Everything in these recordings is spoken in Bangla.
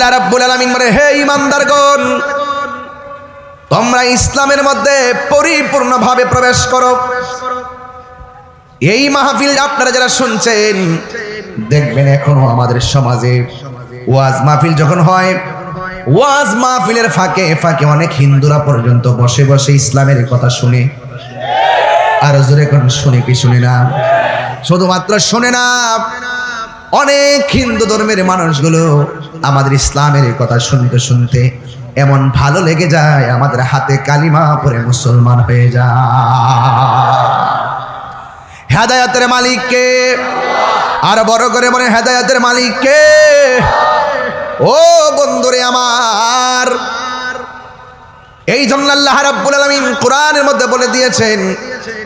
আল্লাহ রাব্বুল আলামিন বলে, হে ঈমানদারগণ, তোমরা ইসলামের মধ্যে পরিপূর্ণভাবে প্রবেশ করো। এই মাহফিল আপনারা যারা শুনছেন, দেখবেন এখনো আমাদের সমাজে ওয়াজ মাহফিল যখন হয়, ওয়াজ মাহফিলের ফাঁকে ফাঁকে অনেক হিন্দুরা পর্যন্ত বসে বসে ইসলামের কথা শুনে। আর জোরে কোন শুনে কি শুনে না? শুধুমাত্র শুনে না, অনেক হিন্দু ধর্মের মানুষগুলো আমাদের ইসলামের কথা শুনতে শুনতে এমন ভালো লেগে যায়, আমাদের হাতে কালিমা পড়ে মুসলমান হয়ে যায়। হেদায়েতের মালিক কে? আর বড় করে বলে, হেদায়েতের মালিক কে? ও বন্ধুরে আমার, এই জন্য আল্লাহ রাব্বুল আলামিন কোরআনের মধ্যে বলে দিয়েছেন,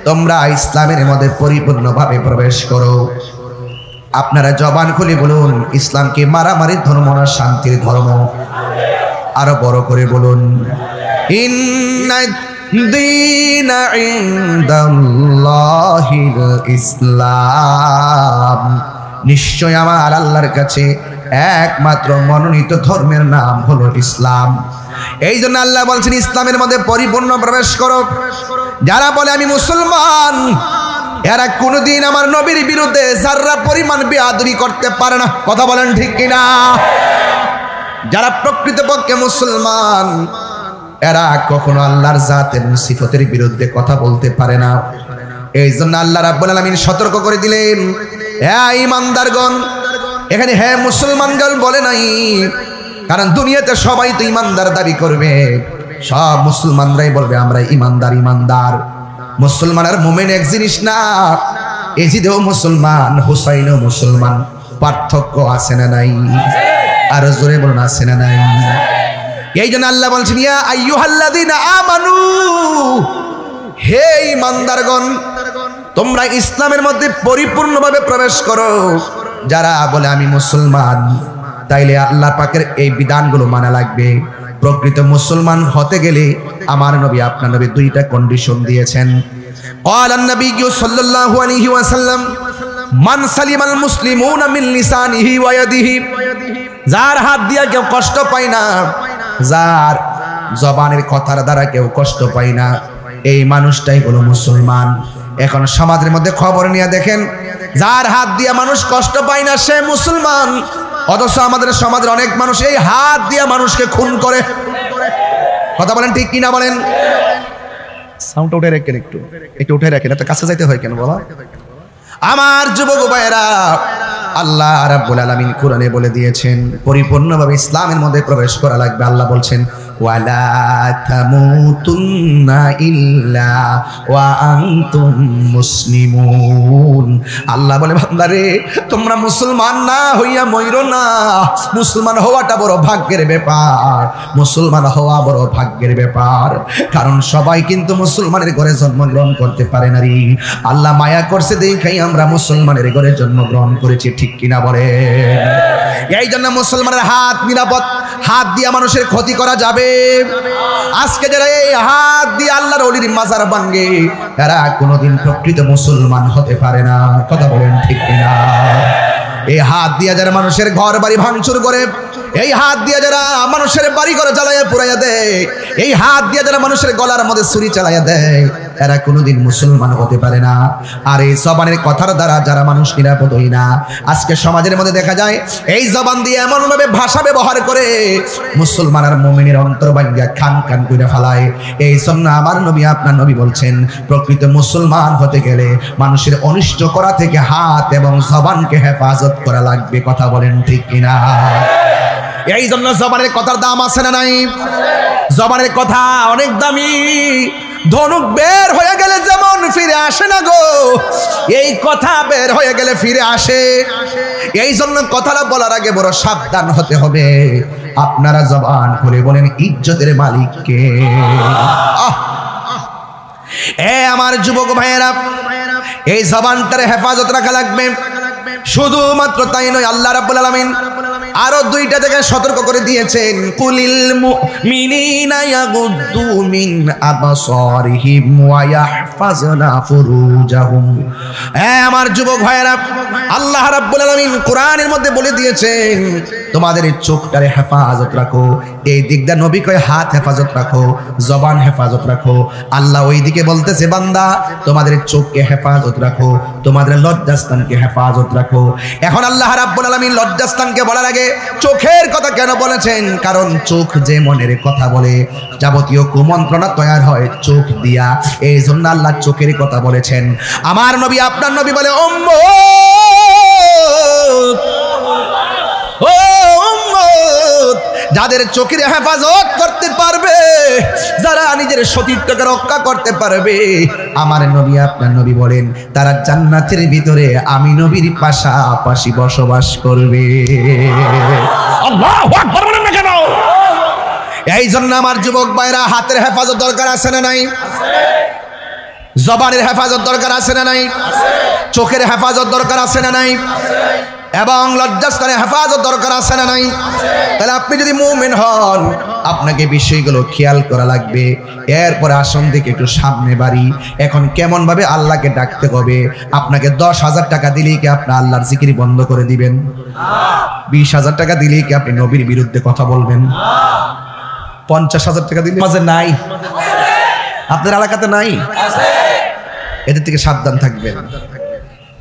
তোমরা ইসলামের মধ্যে পরিপূর্ণভাবে প্রবেশ করো। আপনারা জবান খুলে বলুন, ইসলাম কি মারামারির ধর্ম না শান্তির ধর্ম? আরো বড় করে বলুন, ইন্নাদ-দীনা ইনদাল্লাহিল ইসলাম। নিশ্চয় আমার আল্লাহর কাছে একমাত্র মনোনীত ধর্মের নাম হলো ইসলাম। এই জন্য আল্লাহ বলছেন, ইসলামের মধ্যে পরিপূর্ণ প্রবেশ করো। যারা বলে আমি মুসলমান, এরা কোনোদিন আমার নবীর বিরুদ্ধে যারা পরিমাণ বেয়াদবি করতে পারে না। কথা বলেন ঠিক কিনা? যারা প্রকৃতপক্ষে মুসলমান, এরা কখনো আল্লাহর জাত এবং সিফতের বিরুদ্ধে কথা বলতে পারে না। এই জন্য আল্লাহ রাব্বুল আলামিন সতর্ক করে দিলেন, হে ঈমানদারগণ। এখানে হে মুসলমানগণ বলে নাই, কারণ দুনিয়াতে সবাই তো ঈমানদার দাবি করবে, সব মুসলমানরাই বলবে আমরা ঈমানদার ঈমানদার। মুসলমান আর মুমিন এক জিনিস না। এজিদেও মুসলমান, হুসাইনও মুসলমান, পার্থক্য আছে না নাই? আর জোরে বলুন, আছে না নাই? এই জন্য আল্লাহ বলছেন, ইয়া আইয়ুহাল্লাযীনা আমানু, হে ঈমানদারগণ, তোমরা ইসলামের মধ্যে পরিপূর্ণভাবে প্রবেশ করো। যারা বলে আমি মুসলমান, তাইলে আল্লাহ পাকের এই বিধানগুলো মানা লাগবে। প্রকৃত মুসলমান হতে গেলে আমার নবী আপনার নবী দুইটা কন্ডিশন দিয়েছেন। ক্বালান নবিয়্যু সাল্লাল্লাহু আলাইহি ওয়াসাল্লাম, মান সালিমাল মুসলিমুনা মিন লিসানিহি ওয়া ইয়াদিহি। যার হাত দিয়ে কেউ কষ্ট পায় না, যার জবানের কথার দ্বারা কেউ কষ্ট পায় না, এই মানুষটাই হলো মুসলমান। এখন সমাজের মধ্যে খবর নিয়ে দেখেন, যার হাত দিয়ে মানুষ কষ্ট পায় না সে মুসলমান, অথচ আমাদের সমাজের অনেক মানুষ এই হাত দিয়ে মানুষকে খুন করে। কথা বলেন ঠিক কিনা বলেন? সাউন্ড উঠে রাখেন, একটু উঠে রাখেন, এত কাছে যাইতে হয় কেন বলা? আমার যুবক ভাইয়েরা, আল্লাহ রাব্বুল আলামিন কোরআনে বলে দিয়েছেন পরিপূর্ণভাবে ইসলামের মধ্যে প্রবেশ করা লাগবে। আল্লাহ বলছেন, ওয়ালা তামুতুন্না ইল্লা ওয়া আনতুম মুসলিমুন। আল্লাহ বলে, বান্দারে তোমরা মুসলমান না হইয়া মইরো না। মুসলমান হওয়াটা বড় ভাগ্যের ব্যাপার, মুসলমান হওয়া বড় ভাগ্যের ব্যাপার। কারণ সবাই কিন্তু মুসলমানের ঘরে জন্মগ্রহণ করতে পারে না রে। আল্লাহ মায়া করছে দেখাই আমরা মুসলমানের ঘরে জন্মগ্রহণ করেছি, ঠিক কিনা বলে? এই জন্য মুসলমানের হাত নিরাপদ, হাত দিয়ে মানুষের ক্ষতি করা যাবে। আজকে যারা এই হাত দিয়ে আল্লাহর ওলির মাজার ভাঙে, এরা কোনোদিন প্রকৃত মুসলমান হতে পারে না। কথা বলেন ঠিক কিনা? এই হাত দিয়ে যারা মানুষের ঘর বাড়ি ভাঙচুর করে, এই হাত দিয়ে যারা মানুষের বাড়ি ঘর জ্বালাইয়া পুড়াইয়া দেয়, এই হাত দিয়ে যারা মানুষের গলার মধ্যে ছুরি চালাইয়া দেয়, এরা কোনোদিন মুসলমান হতে পারে না। আর এই জবানের কথার দ্বারা যারা মানুষ নিরাপদ হই না, আজকে সমাজের মধ্যে দেখা যায় এই জবান দিয়ে এমনভাবে ভাষা ব্যবহার করে মুসলমান আর মুমিনের অন্তর ভাঙ্গিয়া খান খান করে ফেলায়। এই জন্য আমার নবী আপনার নবী বলছেন, প্রকৃত মুসলমান হতে গেলে মানুষের অনিষ্ট করা থেকে হাত এবং জবানকে হেফাজত করা লাগবে। কথা বলেন ঠিক কিনা? এই জন্য জবানের কথার দাম আছে না নাই? জবানের কথা অনেক দামি। ধনুক বের হয়ে গেলে যেমন ফিরে আসে না গো, এই কথা বের হয়ে গেলে ফিরে আসে। এই জন্য কথাটা বলার আগে বড় সাবধান হতে হবে। আপনারা জবান খুলে বলেন, ইজ্জতের মালিক কে? আমার যুবক ভাইয়েরা, এই জবানটার হেফাজত রাখা লাগবে। শুধুমাত্র তাই নয়, আল্লাহ রাব্বুল আলামিন আরো দুইটা জায়গায় সতর্ক করে দিয়েছেন, কুলিল মুমিনিনা ইয়াগুদ্দু মিন আবসারিহিম ওয়া ইয়াহফাজনা ফুরুজাহুম। আমার যুবক ভাইয়েরা, আল্লাহ রাব্বুল আলামিন কোরআনের মধ্যে বলে দিয়েছেন, তোমাদের এই চোখটারে হেফাজত রাখো। এই দিকটা নবী কয় হাত হেফাজত রাখো, জবান হেফাজত রাখো। আল্লাহ ওই দিকে বলতেছে বান্দা তোমাদের চোখকে হেফাজত রাখো, তোমাদের লজ্জাস্থানকে হেফাজত রাখো। এখন আল্লাহ রাব্বুল আলামিন লজ্জাস্থানকে বলার আগে চোখের কথা কেন বলেছেন? কারণ চোখ যে মনের কথা বলে, যাবতীয় কুমন্ত্রণা তৈরি হয় চোখ দিয়া। এই জন্য আল্লাহ চোখের কথা বলেছেন। আমার নবী আপনার নবী বলে উম্মত, ও উম্মত, যাদের চোখের হেফাজত করতে পারবে, যারা নিজের সতীত্বকে রক্ষা করতে পারবে, আমার নবী আপনার নবী বলেন তারা জান্নাতের ভিতরে আমি নবীর পাশাপাশি বসবাস করবে। আল্লাহু আকবার বলেন না কেন? এই জন্য আমার যুবক ভাইরা হাতের হেফাজত দরকার আছে না নাই? জবানের হেফাজত দরকার আছে না নাই? চোখের হেফাজত দরকার আছে না নাই? এবং লজ্জাস্থানের হেফাজত দরকার আছে না নাই? তাহলে আপনি যদি মুমিন হন আপনাকে বিষয়গুলো খেয়াল করা লাগবে। এরপরে আসন থেকে একটু সামনে বাড়ি। এখন কেমন ভাবে আল্লাহকে ডাকতে হবে? আপনাকে 10,000 টাকা দিলেই কি আপনি আল্লাহর জিকির বন্ধ করে দিবেন? 20,000 টাকা দিলেই কি আপনি নবীর বিরুদ্ধে কথা বলবেন? 50,000 টাকা দিলে মাঝে নাই, আপনার এলাকাতে নাই, এদের থেকে সাবধান থাকবেন।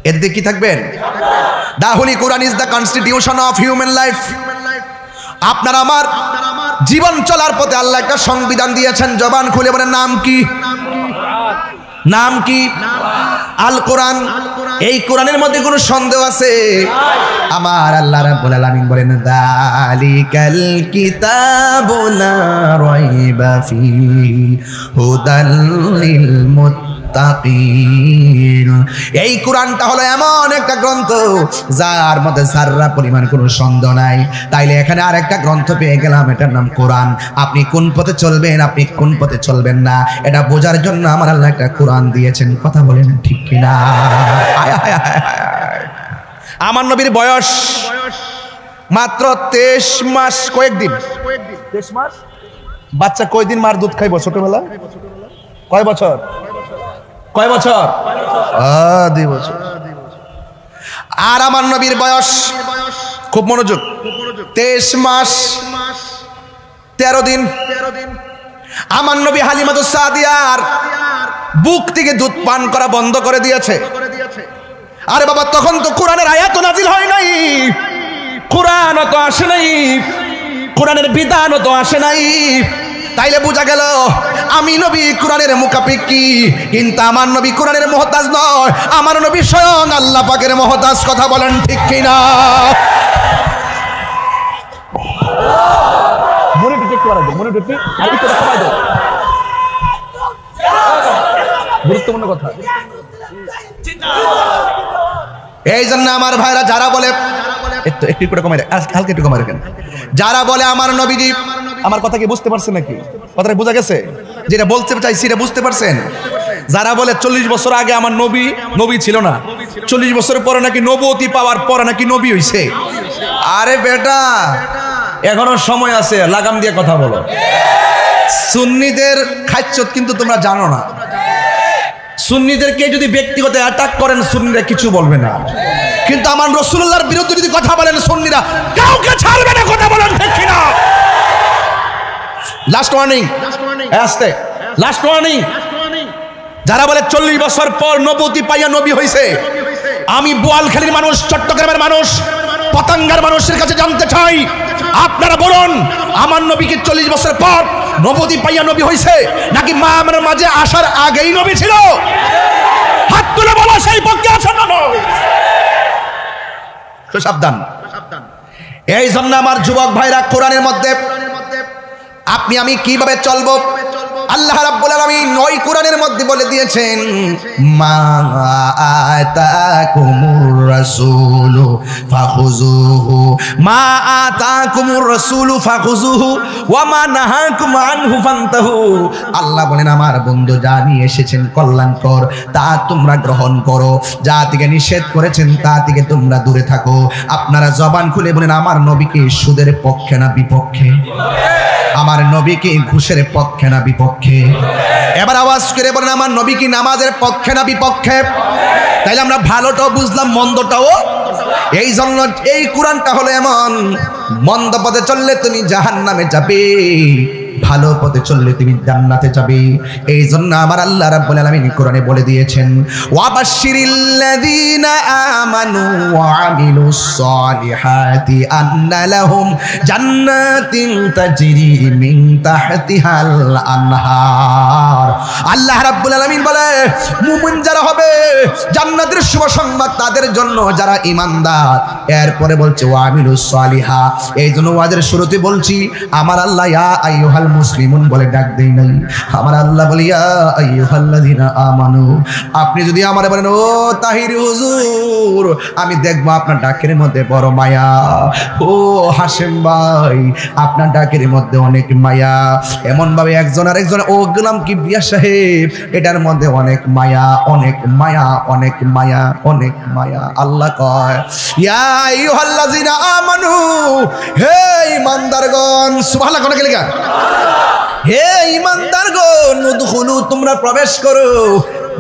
এদের থেকে কি থাকবেন? The Holy Quran is the constitution of human life. আপনার আমার জীবন চলার পথে আল্লাহ একটা সংবিধান দিয়েছেন। জবান খুলে বলেন নাম কি? নাম কি? আল কোরআন। এই কোরআনের মধ্যে কোনো সন্দেহ আছে? আমার আল্লাহ রাব্বুল আলামিন বলেন যালিকাল কিতাবু লা রাইবা ফীহি হুদাল লিল মুত্তাকিন। এই কোরআনটা হলো এমন একটা গ্রন্থ যার মধ্যে যাররা পরিমাণ কোনো সন্দেহ নাই। তাইলে এখানে আর একটা গ্রন্থ পেয়ে গেলাম, এটার নাম কোরআন। আপনি কোন পথে চলবেন, আপনি কোন পথে চলবেন না, এটা বোঝার জন্য আমার আল্লাহ একটা কোরআন দিয়েছেন। কথা বলেন ঠিক কিনা? আমার নবীর বয়স মাত্র 23 মাস কয়েকদিন। 23 মাস। বাচ্চা কয়দিন মার দুধ খাইব ছোটবেলা? কয় বছর? কয় বছর? 2 বছর। আর আমার নবীর বয়স, খুব মনোযোগ, 23 মাস 13 দিন। আমার নবী হালিমাতুস সাদিয়ার বুক থেকে দুধ পান করা বন্ধ করে দিয়েছে। আরে বাবা, তখন তো কোরআনের আয়াত নাজিল হয় নাই, কোরআনও তো আসে নাই, কোরআনের বিধানও তো আসে নাই। তাইলে বোঝা গেল আমি নবী কোরআনের মুখাপেক্ষী, কিন্তু আমার নবী কোরআনের মুহতাজ নয়, আমার নবী স্বয়ং আল্লাহ পাকের মুহতাজ। কথা বলেন ঠিক কিনা? গুরুত্বপূর্ণ কথা। এই জন্য আমার ভাইরা যারা বলে একটু করে কমাই, হালকা একটু কমাই রাখেন, যারা বলে আমার নবীজি, আমার কথা কি বুঝতে পারছেন নাকি? কথাটা বোঝা গেছে? যেটা বলতে চাইছি এটা বুঝতে পারছেন? যারা বলে 40 বছর আগে আমার নবী ছিল না, 40 বছরের পরে নাকি নবুয়তি পাওয়ার পরে নাকি নবী হইছে। আরে বেটা, এখনো সময় আছে, লাগাম দিয়ে কথা বলো। সুন্নিদের খাচ্ছত কিন্তু তোমরা জানো না। সুন্নিদেরকে যদি ব্যক্তিগত অ্যাটাক করেন সুন্নিরা কিছু বলবে না, কিন্তু আমার রাসূলুল্লাহর বিরুদ্ধে যদি কথা বলেন সুন্নিরা কাউকে ছাড়বে না। কথা বলেন ঠিক কিনা? লাস্ট ওয়ার্নিং, আস্তে, লাস্ট ওয়ার্নিং। যারা বলে 40 বছর পর নবুয়তি পাইয়া নবী হইছে, আমি বোয়ালখালীর মানুষ, চট্টগ্রামের মানুষ, পতাঙ্গার মানুষের কাছে জানতে চাই, আপনারা বলুন আমার নবীকে 40 বছর পর নবুয়তি পাইয়া নবী হইছে নাকি মা আমার মাঝে আসার আগেই নবী ছিল? হাত তুলে বলো সেই পক্ষে আছেন না? সাবধান। এই জন্য আমার যুবক ভাইরা কোরআনের মধ্যে আপনি আমি কিভাবে চলবো, আল্লাহ রাব্বুল আলামিন ওই কোরআনের মধ্যে বলে দিয়েছেন, মা আতাকুমুর রাসূলু ফাখুযুহু, মা আতাকুমুর রাসূলু ফাখুযুহু ওয়া মা নাহাকুম আনহু ফান্তাহু। আল্লাহ বলেন আমার বন্ধু যা নিয়ে এসেছেন কল্যাণকর তা তোমরা গ্রহণ করো, যা থেকে নিষেধ করেছেন তা থেকে তোমরা দূরে থাকো। আপনারা জবান খুলে বলেন আমার নবীকে সুদের পক্ষে না বিপক্ষে? আমার নবী কি ঘুষের পক্ষে না বিপক্ষে? এবার আওয়াজ করে বলেন আমার নবী কি নামাজের পক্ষে না বিপক্ষে? তাইলে আমরা ভালোটাও বুঝলাম, মন্দটাও এই জন্য এই কোরআনটা হলো এমন, মন্দ পথে চললে তুমি জাহান্নামে যাবে, ভালো পথে চললে তুমি জান্নাতে যাবে। এই জন্য আমার আল্লাহ রাব্বুল আলামিন কোরআনে বলে দিয়েছেন, ওয়াবাশশিরিল্লাযীনা আমানু ওয়া আমিলুস সালিহাতি আন্না লাহুম জান্নাতিন তাজরি মিন তাহতিহাল আনহার। আল্লাহ রাব্বুল আলামিন বলে, মুমিন যারা হবে জান্নাতের শুভ সংবাদ তাদের জন্য যারা ঈমানদার। এরপরে বলছে ওয়া আমিলুস সালিহা। এই জন্য ওয়াজের শুরুতে বলছি আমার আল্লাহ ইয়া আইয়ুহাল মুসলিমুন বলে ডাক দেই নাই, আমার আল্লাহ বলে ইয়া আইয়ুহাল্লাযীনা আমানু। আপনি যদি আমারে বলেন ও তাহিরি হুজুর, আমি দেখবো আপনার ডাকের মধ্যে বড় মায়া। ও হাশেম ভাই, আপনার ডাকের মধ্যে অনেক মায়া। এমন ভাবে একজন আরেকজন, ও গোলাম কিবরিয়া সাহেব, এটার মধ্যে অনেক মায়া, অনেক মায়া, অনেক মায়া, অনেক মায়া। আল্লাহ কয় ইয়া আইয়ুহাল্লাযীনা আমানু, হে ঈমানদারগণ, সুবহানাল্লাহ কোন কে লেখা, হে ঈমানদারগণ, উদখুলু তোমরা প্রবেশ করো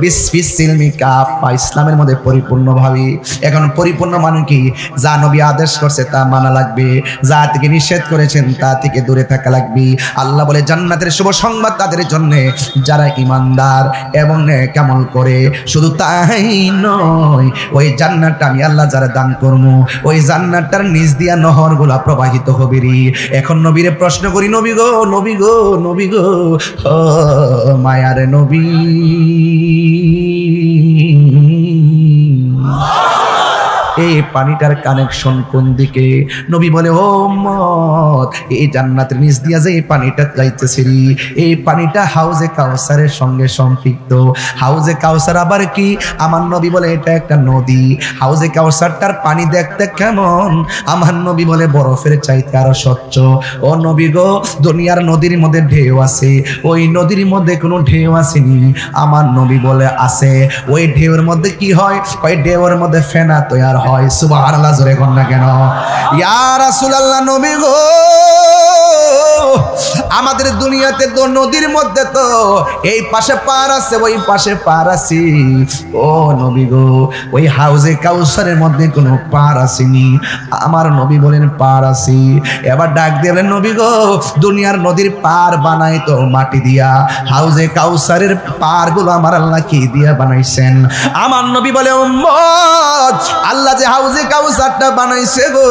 বিসমিল্লাহি কাফা, ইসলামের মধ্যে পরিপূর্ণভাবে। এখন পরিপূর্ণ মানে কি? যা নবী আদেশ করছে তা মানা লাগবে, যা থেকে নিষেধ করেছেন তা থেকে দূরে থাকা লাগবে। আল্লাহ বলে জান্নাতের শুভ সংবাদ তাদের জন্য যারা ঈমানদার এবং নেক আমল করে। শুধু তাই নয়, ওই জান্নাতটা আমি আল্লাহ যারা দান করবো, ওই জান্নাতটার নিচ দিয়া নহরগুলা প্রবাহিত হবে রে। এখন নবীরে প্রশ্ন করি, নবী গো, নবী গো, নবী গো, ও মায়ারে নবী, এই পানিটার কানেকশন কোন দিকে? নবী বলে ও উম্মত, এই জান্নাতের নিচ দিয়া যে এই পানিটা যাইতেছে, এই পানিটা হাউজে কাউসারের সঙ্গে সম্পৃক্ত। হাউজে কাউসার আবার কি? আমার নবী বলে এটা একটা নদী। হাউজে কাউসারটার পানি দেখতে কেমন? আমার নবী বলে বরফের চাইতে আরো স্বচ্ছ। ও নবী গো, দুনিয়ার নদীর মধ্যে ঢেউ আছে, ওই নদীর মধ্যে কোনো ঢেউ আসেনি। আমার নবী বলে আছে। ওই ঢেউর মধ্যে কি হয়? ওই ঢেউর মধ্যে ফেনা তৈয়ার হয়। সুবহানাল্লাহ, জোরে কোন না কেন? ইয়া রাসূলুল্লাহ, নবী গো, আমাদের দুনিয়াতে তো নদীর মধ্যে তো এই পাশে পার আছে, ওই পাশে পার আছে। ও নবী গো, ওই হাউজে কাউসারের মধ্যে কোনো পার আসেনি। আমার নবী বলেন পার আছে। এবার ডাক দিয়ে বলেন, নবী গো, দুনিয়ার নদীর পার বানায় তো মাটি দিয়া, হাউজে কাউসারের পার গুলো আমার আল্লাহ কি দিয়া বানাইছেন? আমার নবী বলে উম্মত, আল্লাহ যে হাউজে কাউসারটা বানাইছে গো,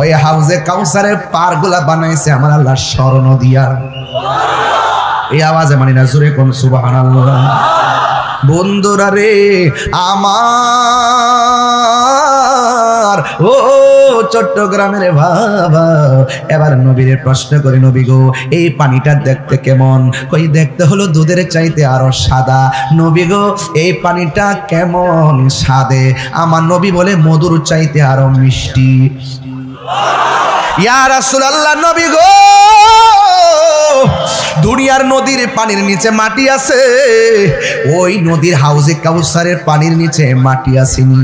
ওই হাউজে কাউসারের পার গুলা বানাইছে আমার আল্লাহ স্মরণ দিয়া। এই আওয়াজে মানি না, জোরে কোন সুবহানাল্লাহ। বন্ধুরা রে আমার, ও চট্টগ্রামের বাবা, এবার নবীরে প্রশ্ন করে, নবী গো, এই পানিটা দেখতে কেমন? কই দেখতে হলো দুধের চাইতে আরো সাদা। নবী গো, এই পানিটা কেমন স্বাদে? আমার নবী বলে মধুর চাইতে আরো মিষ্টি। ইয়া রাসূলুল্লাহ, নবী গো, দুনিয়ার নদীর পানির নিচে মাটি আছে, ওই নদীর হাউজে কাউসারের পানির নিচে মাটি আসেনি।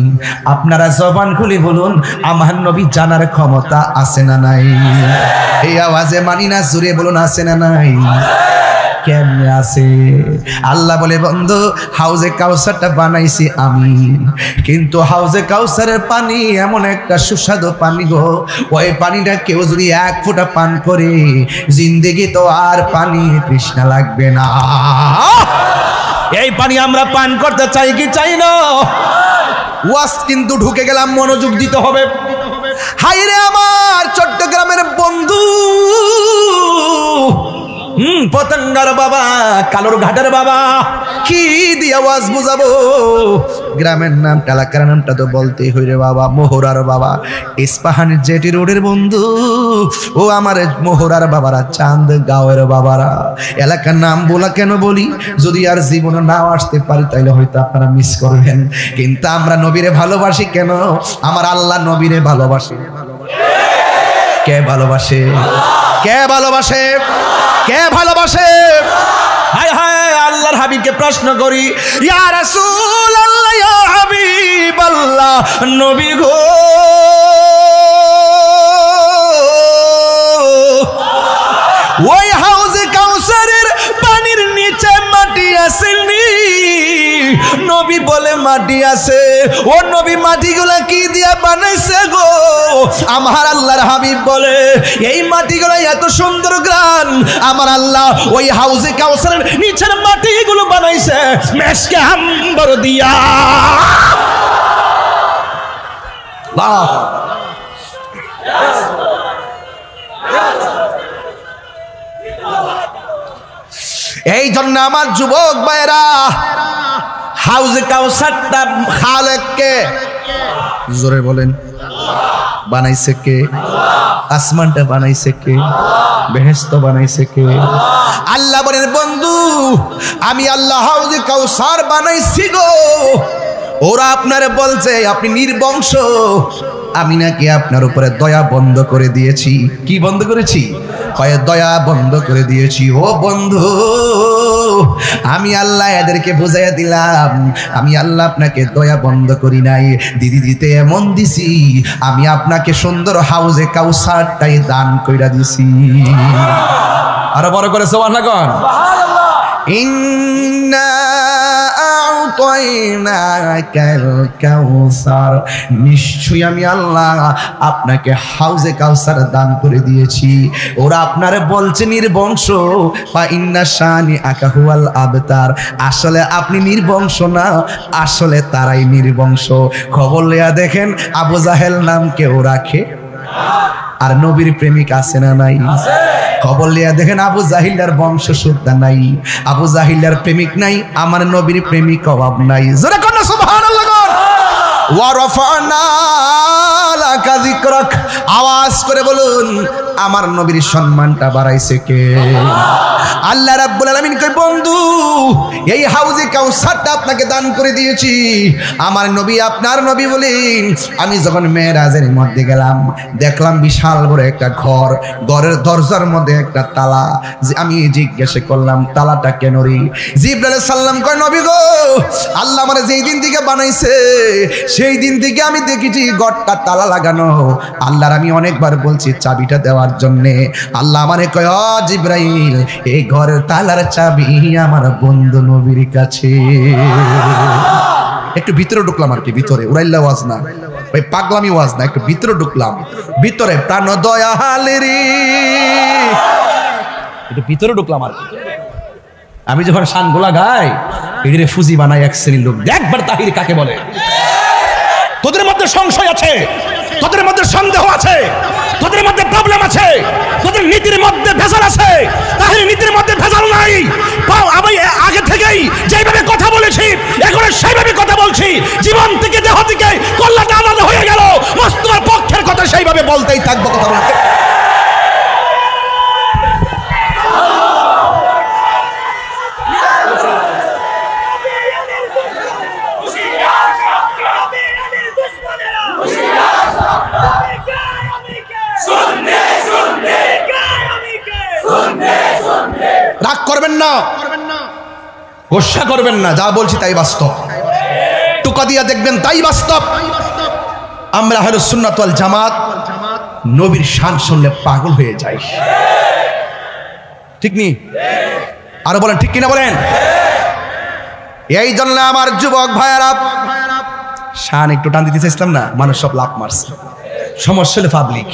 আপনারা জবান খুলে বলুন, আমার নবী জানার ক্ষমতা আছে না নাই? এই আওয়াজে মানি না, জোরে বলুন আছে না নাই? কেমনে আছে? আল্লাহ বলে, বন্ধু, হাউজে কাউসারটা বানাইছি আমি, কিন্তু হাউজে কাউসারের পানি এমন একটা সুস্বাদু পানি গো, ওই পানিটা কেউ যদি এক ফোঁটা পান করে জিন্দেগি তো আর পানি তৃষ্ণা লাগবে না। এই পানি আমরা পান করতে চাই কি চাই না? ওয়াজ কিন্তু ঢুকে গেলাম, মনোযোগ দিতে হবে। হাইরে আমার চট্টগ্রামের বন্ধু, পতঙ্গার বাবা, কালোর ঘাটের বাবা, কি দিয়ে আওয়াজ বুঝাবো? গ্রামের নাম, এলাকার নামটা তো বলতেই হইরে বাবা। মোহরার বাবা, ইস্পাহানের জেটি রোডের বন্ধু, ও আমার মোহরার বাবারা, চাঁদ গাঁওয়ের বাবারা। এলাকার নাম বলা কেন বলি? যদি আর জীবনে নাও আসতে পারি তাইলে হয়তো আপনারা মিস করবেন, কিন্তু আমরা নবীরে ভালোবাসি কেন? আমার আল্লাহ নবীরে ভালোবাসে। কে ভালোবাসে? কে ভালোবাসে? কে ভালোবাসে? হায় হায়, আল্লাহর হাবিবকে প্রশ্ন করি, ইয়া রাসূলুল্লাহ, ইয়া হাবিবাল্লাহ, নবী গো, ওই হাউজে কাউসারের পানির নিচে মাটি আসেনি, নবী বলে মাটি আছে। ও নবী মাটিগুলা কি দিয়া বানাইছে গো? আমার আল্লাহর হাবিব বলে এই মাটিগুলো এত সুন্দর গ্রান, আমার আল্লাহ ওই হাউজে কাউসারের নিচের মাটিগুলো বানাইছে মেশকে আম্বর দিয়া। এই জন্য আমার যুবক ভাইরা, হাউজে কাউসারটা খালেককে জোরে বলেন বানাইছে কে? আসমানটা বানাইছে কে? বেহেশত বানাইছে কে? আল্লাহ বলেন বন্ধু আমি আল্লাহ হাউজে কাউসার বানাইছি গো। ওরা আপনারে বলছে আপনি নির্বংশ, আমি নাকি আপনার উপরে দয়া বন্ধ করে দিয়েছি। কি বন্ধ করেছি? কয়ে দয়া বন্ধ করে দিয়েছি। ও বন্ধু আমি আল্লাহ এদেরকে বুঝাইয়া দিলাম, আমি আল্লাহ আপনাকে দয়া বন্ধ করি নাই, দিদি দিতে এমন দিছি আমি আপনাকে সুন্দর হাউজে কাউসারটাই দান কইরা দিছি। আরো বড় করে সুবহানাল্লাহ কোন। ইন্না আ'তাইনাকাল কাউসার, নিশ্চয়ই আমি আল্লাহ আপনাকে হাউজে কাউসার দান করে দিয়েছি। ওরা আপনারে বলছে নির্বংশ, ফা ইন্না শানিআকা হুয়াল আবতার, আসলে আপনি নির্বংশ না, আসলে তারাই নির্বংশ। খবর লইয়া দেখেন আবু জাহেল নাম কেউ রাখে? আর নবীর প্রেমিক আছে না নাই? খবর লিয়া দেখেন আবু জাহিলার বংশ শুদ্ধা নাই, আবু জাহিলার প্রেমিক নাই, আমার নবীর প্রেমিক অভাব নাই। জোরে কোন সুবহানাল্লাহ কোন। ওয়া রাফা'না লাকা যিকরাক, আওয়াজ করে বলুন আমার নবীর সম্মানটা বাড়াইছে কে? আল্লাহ রাব্বুল আলামিন কই বন্ধু এই হাউজে কাউসারটা আপনাকে দান করে দিয়েছি। আমার নবী আপনার নবী বলেন আমি যখন মেরাজের মধ্যে গেলাম দেখলাম বিশাল বড় একটা ঘর, ঘরের দরজার মধ্যে একটা তালা। আমি জিজ্ঞাসা করলাম তালাটা কেন রে? জিবরাইল আলাইহিস সালাম কয় নবী গো আল্লাহ আমারে যেই দিন থেকে বানাইছে সেই দিন থেকে আমি দেখেছি ঘরটা তালা লাগানো। আল্লাহর আমি অনেকবার বলছি চাবিটা দেওয়ার জন্যে, আল্লাহ আমারে কয় ও জিবরাইল এই ঘরের তালার চাবি আমার বন্ধু নবীর কাছে। একটু ভিতরে ঢুকলাম আর কি, ভিতরে উড়াইল্লা ওয়াজ না, ওই পাগলামি ওয়াজ না, একটু ভিতরে ঢুকলাম। ভিতরে প্রাণ দয়ালেরি একটু ভিতরে ঢুকলাম আর কি। আমি যখন শানগুলা গাই এদিকে ফুজি বানাই এক শ্রেণীর লোক, দেখবার তাহির কাকে বলে। তোদের মধ্যে সংশয় আছে, তোদের মধ্যে সন্দেহ আছে, তোদের মধ্যে প্রবলেম আছে, তোদের নীতির মধ্যে ভেজাল আছে। তাহলে নীতির মধ্যে ভেজাল নাই। আমি আগে থেকেই যেভাবে কথা বলেছি এখন সেইভাবে কথা বলছি। জীবন থেকে দেহ থেকে কল্যাণটা আলাদা হয়ে গেল, তোমার পক্ষের কথা সেইভাবে বলতেই থাকবো। কথা বলতে রাগ করবেন না, গোসা করবেন না, যা বলছি তাই বাস্তব, টুকা দিয়া দেখবেন তাই বাস্তব। আমরা আহলুস সুন্নাত ওয়াল জামাত নবীর শান শুনলে পাগল হয়ে যাই, ঠিক নি? আরো বলেন ঠিক কিনা বলেন। এই জন্য আমার যুবক ভাইয়ারা শান একটু টান দিতে চাইছিলাম না, মানুষ সব লাভ মারছে, সমস্যা হলে পাবলিক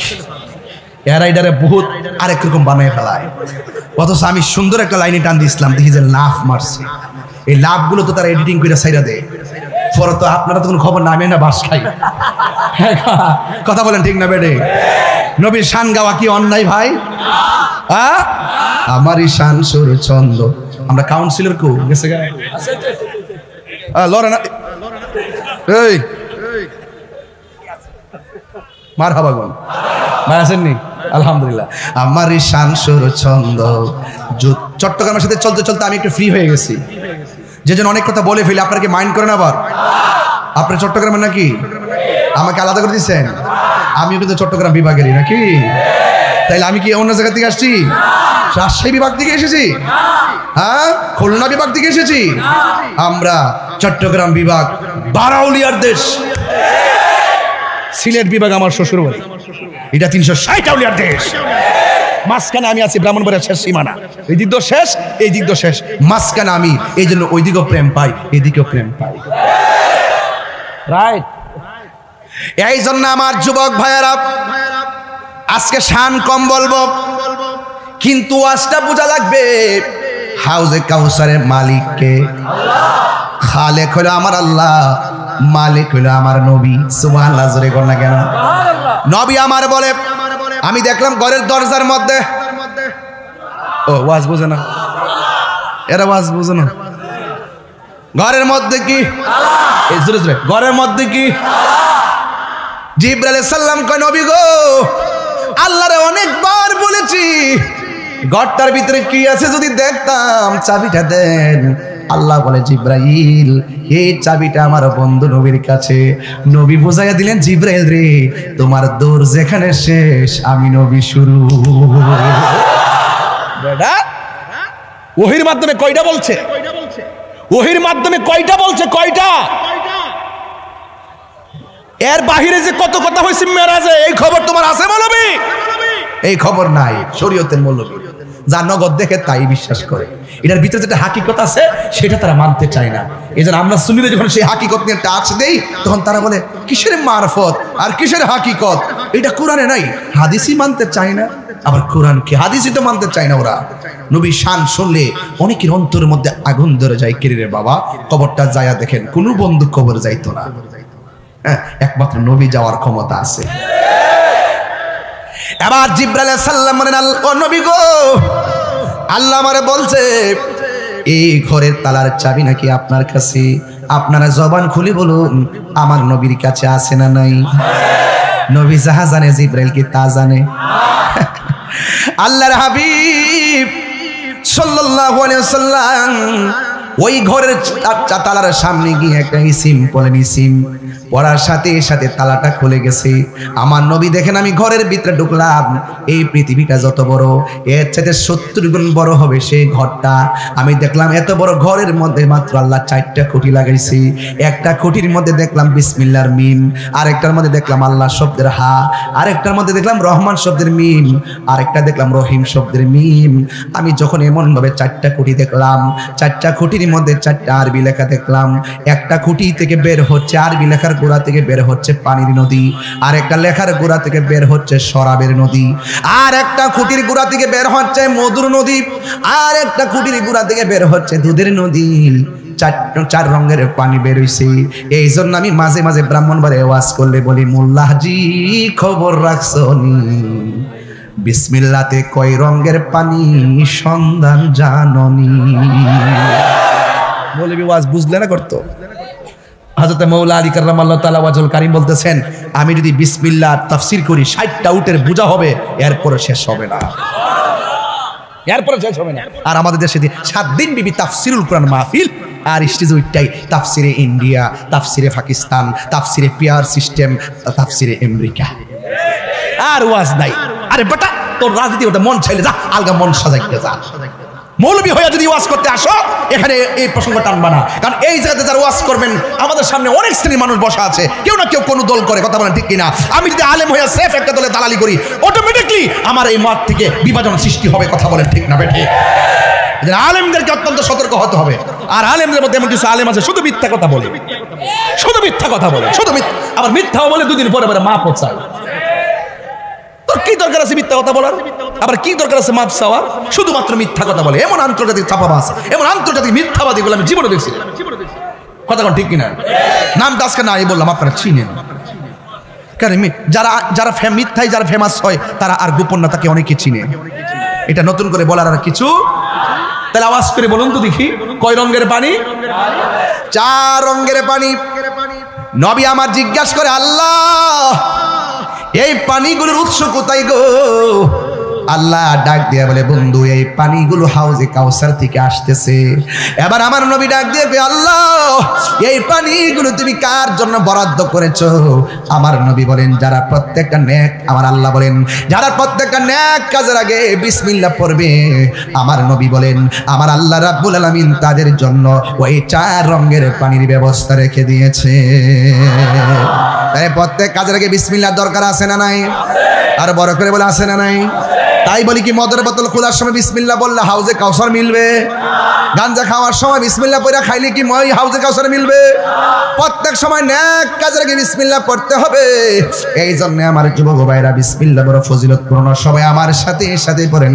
এরা এটারে বহুত আরেক রকম বানিয়ে ফেলায়। অথচ আমি সুন্দর একটা লাইনে টান দিয়েছিলাম, দেখি যে লাভ মারছে। এই লাভগুলো তো তারা এডিটিং করে সাইরা দেয়, পরে তো আপনারা তখন খবর নামে না বাস খাই। কথা বলেন ঠিক না বেডে? নবীর শান গাওয়া কি অন্যায় ভাই? আমারই শান সুর ছন্দ। আমরা কাউন্সিলর কো গেছে গায় লড়ে না, এই মার হাবা গন ভাই আসেননি? আলহামদুলিল্লাহ। আমার এই শান সুর ছন্দ। চট্টগ্রামের সাথে চলতে চলতে আমি একটু ফ্রি হয়ে গেছি, যে জন্য অনেক কথা বলে ফেলি। আপনারা কি মাইন্ড করেন? আবার আপনার চট্টগ্রামের নাকি? আমাকে আলাদা করে দিচ্ছেন? আমিও কিন্তু চট্টগ্রাম বিভাগেরই নাকি? তাইলে আমি কি অন্য জায়গা থেকে আসছি? রাজশাহী বিভাগ থেকে এসেছি? হ্যাঁ, খুলনা বিভাগ থেকে এসেছি? আমরা চট্টগ্রাম বিভাগ, বারাউলিয়ার দেশ। সিলেট বিভাগ আমার শ্বশুর বাড়ি, এটা 360 আউলিয়ার দেশ। মাঝখানে আমি আছি, ব্রাহ্মণবাড়িয়া শেষ সীমানা, এই দিক শেষ, এই দিক শেষ, মাঝখানে আমি, এই জন্য ওই দিকেও প্রেম পাই, এদিকেও প্রেম পাই। রাইট। এই জন্য আমার যুবক ভাইয়েরা, আজকে শান কম বলবো, কিন্তু আজটা বোঝা লাগবে হাউজে কাউসারের মালিককে। খালেক হলো আমার আল্লাহ, মালিক হলো আমার নবী। সুবহানাল্লাহ জোরে কর না কেন? নবী আমার বলে, আমি দেখলাম ঘরের দরজার মধ্যে, ও ওয়াজ বুঝে না, এরা ওয়াজ বুঝে না, ঘরের মধ্যে কি ঘরের মধ্যে কি জিবরাইল আলাইহিস সালাম কয়, নবী গো, আল্লাহরে অনেকবার বলেছি ঘরটার ভিতরে কি আছে যদি দেখতাম, চাবিটা দেন। আল্লাহ বলে, জিবরাইল, এই চাবিটা আমার বন্ধু নবীর কাছে। নবী বুঝাইয়া দিলেন, জিবরাইল রে, তোমার দৌড় যেখানে শেষ, আমি নবী শুরু। বেটা ওহির মাধ্যমে কয়টা বলছে? ওহির মাধ্যমে কয়টা বলছে? কয়টা? এর বাহিরে যে কত কথা হয়েছে মেরাজে, এই খবর তোমার আছে মৌলবী? এই খবর নাই। শরীয়তের মৌলবী যা নগদ দেখে তাই বিশ্বাস করে, এটার ভিতরে যেটা হাকিকত আছে সেটা তারা মানতে চায় না। এই জন্য আমরা সুন্নিরা যখন সেই হাকিকত নিয়ে টাচ দেই, তখন তারা বলে কিসের মারফত আর কিসের হাকিকত, এটা কোরআনে নাই, হাদিসই মানতে চায় না। আবার কোরআন কি হাদিসই তো মানতে চায় না ওরা। নবীর শান শুনলে অনেকের অন্তরের মধ্যে আগুন ধরে যায়। কিরে বাবা, কবরটা যায়া দেখেন, কোনো বন্ধু কবর যাইতো না, হ্যাঁ, একমাত্র নবী যাওয়ার ক্ষমতা আছে। এবার জিবরাইল আলাইহিস সালাম বলেন, ও নবী গো, আল্লাহ আমারে বলছে এই ঘরের তালার চাবি নাকি আপনার কাছে, আপনারা জবান খুলে বলুন আমার নবীর কাছে আছে না নাই? নবী যাহা জানে জিবরাইল কি তা জানে? আল্লাহর হাবিব সাল্লাল্লাহু আলাইহি ওয়াসাল্লাম ওই ঘরের তালার সামনে গিয়ে একটা ইসিম বলেন, ইসিম পড়ার সাথে সাথে তালাটা খুলে গেছে। আমার নবী দেখেন, আমি ঘরের ভিতরে ঢুকলাম, এই পৃথিবীটা যত বড়, এর চাইতে 70 গুণ বড় হবে সেই ঘরটা। আমি দেখলাম এত বড় ঘরের মধ্যে মাত্র আল্লাহ 4টা খুঁটি লাগাইছি। একটা খুঁটির মধ্যে দেখলাম বিসমিল্লাহর মিম, আরেকটার মধ্যে দেখলাম আল্লাহ শব্দের হা, আরেকটার মধ্যে দেখলাম রহমান শব্দের মিম, আরেকটা দেখলাম রহিম শব্দের মিম। আমি যখন এমন ভাবে 4টা খুঁটি দেখলাম, 4টা খুঁটির মধ্যে 4টা আরবি লেখা দেখলাম। একটা খুঁটি থেকে বের হচ্ছে আরবি লেখার গোড়া থেকে বের হচ্ছে পানির নদী, আর একটা লেখার গোড়া থেকে বের হচ্ছে শরাবের নদী, আর একটা খুঁটির গোড়া থেকে বের হচ্ছে মধুর নদী, আর একটা খুঁটির গোড়া থেকে বের হচ্ছে দুধের নদী। 4 রঙের পানি বের হইছে। এই জন্য আমি মাঝে মাঝে ব্রাহ্মণবাড়িয়ায় ওয়াজ করলে বলি, মোল্লাজি খবর রাখছনি, বিসমিল্লাতে কয় রঙের পানি সন্ধান জাননি। মৌলভী ওয়াজ বুঝলে না করতো। হযরত মাওলানা আলী কাররামাল্লাহু তাআলা ওয়াজুল কারীম বলতেছেন, আমি যদি বিসমিল্লাহ তাফসীর করি 60টা উটের বোঝা হবে, এরপরে শেষ হবে না, এরপরে শেষ হবে না। আর আমাদের দেশে 7 দিন বিবি তাফসীরুল কোরআন মাহফিল, আর স্টেজ ওইটাই তাফসীরে ইন্ডিয়া, তাফসীরে পাকিস্তান, তাফসীরে পিয়ার সিস্টেম, তাফসীরে আমেরিকা, আর ওয়াজ নাই। আরে বেটা, তোর রাজনীতি ওটা মন চাইলে যা, আলগা মন সাজাইতে যা। মৌলবী হয়ে যদি ওয়াজ করতে আসো, এখানে এই প্রসঙ্গ টানবা না, কারণ এই জায়গাতে যারা ওয়াজ করবেন, আমাদের সামনে অনেক শ্রেণীর মানুষ বসা আছে, কেউ না কেউ কোনো দল করে, কথা বলেন ঠিক কিনা? আমি যদি আলেম হয়ে সেফ একটা দলে দালালি করি, অটোমেটিকলি আমার এই মত থেকে বিভাজন সৃষ্টি হবে, কথা বলেন ঠিক না বেঠে? আলেমদেরকে অত্যন্ত সতর্ক হতে হবে। আর আলেমদের মধ্যে এমন কিছু আলেম আছে শুধু মিথ্যা কথা বলে, শুধু মিথ্যা কথা বলে, শুধু আবার মিথ্যাও বলে 2 দিন পরে পরে মাপ চায়। তোর কি দরকার আছে মিথ্যা কথা বলার? আবার কি দরকার আছে মাপ চাওয়ার? শুধুমাত্র মিথ্যা কথা বলে। এমন আন্তর্জাতিক চাপাবাজ, এমন আন্তর্জাতিক মিথ্যাবাদী গুলো আমি জীবনে দেখছি, কথা কোন ঠিক কিনা? নামটা আজকে না বললাম, আপনারা চিনেন। কারণ যারা মিথ্যায় যারা ফেমাস হয়, তারা আর গোপনতাকে অনেকে চিনে। এটা নতুন করে বলার আর কিছু। তাহলে আওয়াজ করে বলুন তো দেখি, কয় রঙের পানি? 4 রঙের পানি। নবী আমার জিজ্ঞাসা করে, আল্লাহ এই পানিগুলোর উৎস কোথায় গো? আল্লাহ ডাক দিয়ে বলে, বন্ধু এই পানিগুলো হাউজে কাউসার থেকে আসতেছে। এবার আমার নবী ডাক দিয়ে, আল্লাহ এই পানিগুলো তুমি কার জন্য বরাদ্দ করেছো? আমার নবী বলেন, যারা প্রত্যেকটা নেক, আমার আল্লাহ বলেন, যারা প্রত্যেকটা নেক কাজের আগে বিসমিল্লাহ পড়বে, আমার নবী বলেন, আমার আল্লাহ রাব্বুল আলামিন তাদের জন্য ওই 4 রঙের পানির ব্যবস্থা রেখে দিয়েছে। তাই প্রত্যেক কাজের আগে বিসমিল্লাহ দরকার আছে না নাই? আর বড় করে বলে আছে না নাই? তাই বলি কি মদের বোতল খোলার সময় বিসমিল্লাহ বললে হাউজে কাউসার মিলবে? গাঞ্জা খাওয়ার সময় বিসমিল্লাহ পড়ে খাইলে কি মই হাউজে কাউসার মিলবে? প্রত্যেক সময় নেক কাজের আগে বিসমিল্লাহ পড়তে হবে। এই জন্য আমার যুবক ভাইরা বিসমিল্লাহ বড় ফজিলতপূর্ণ। সবাই আমার সাথে সাথে পড়েন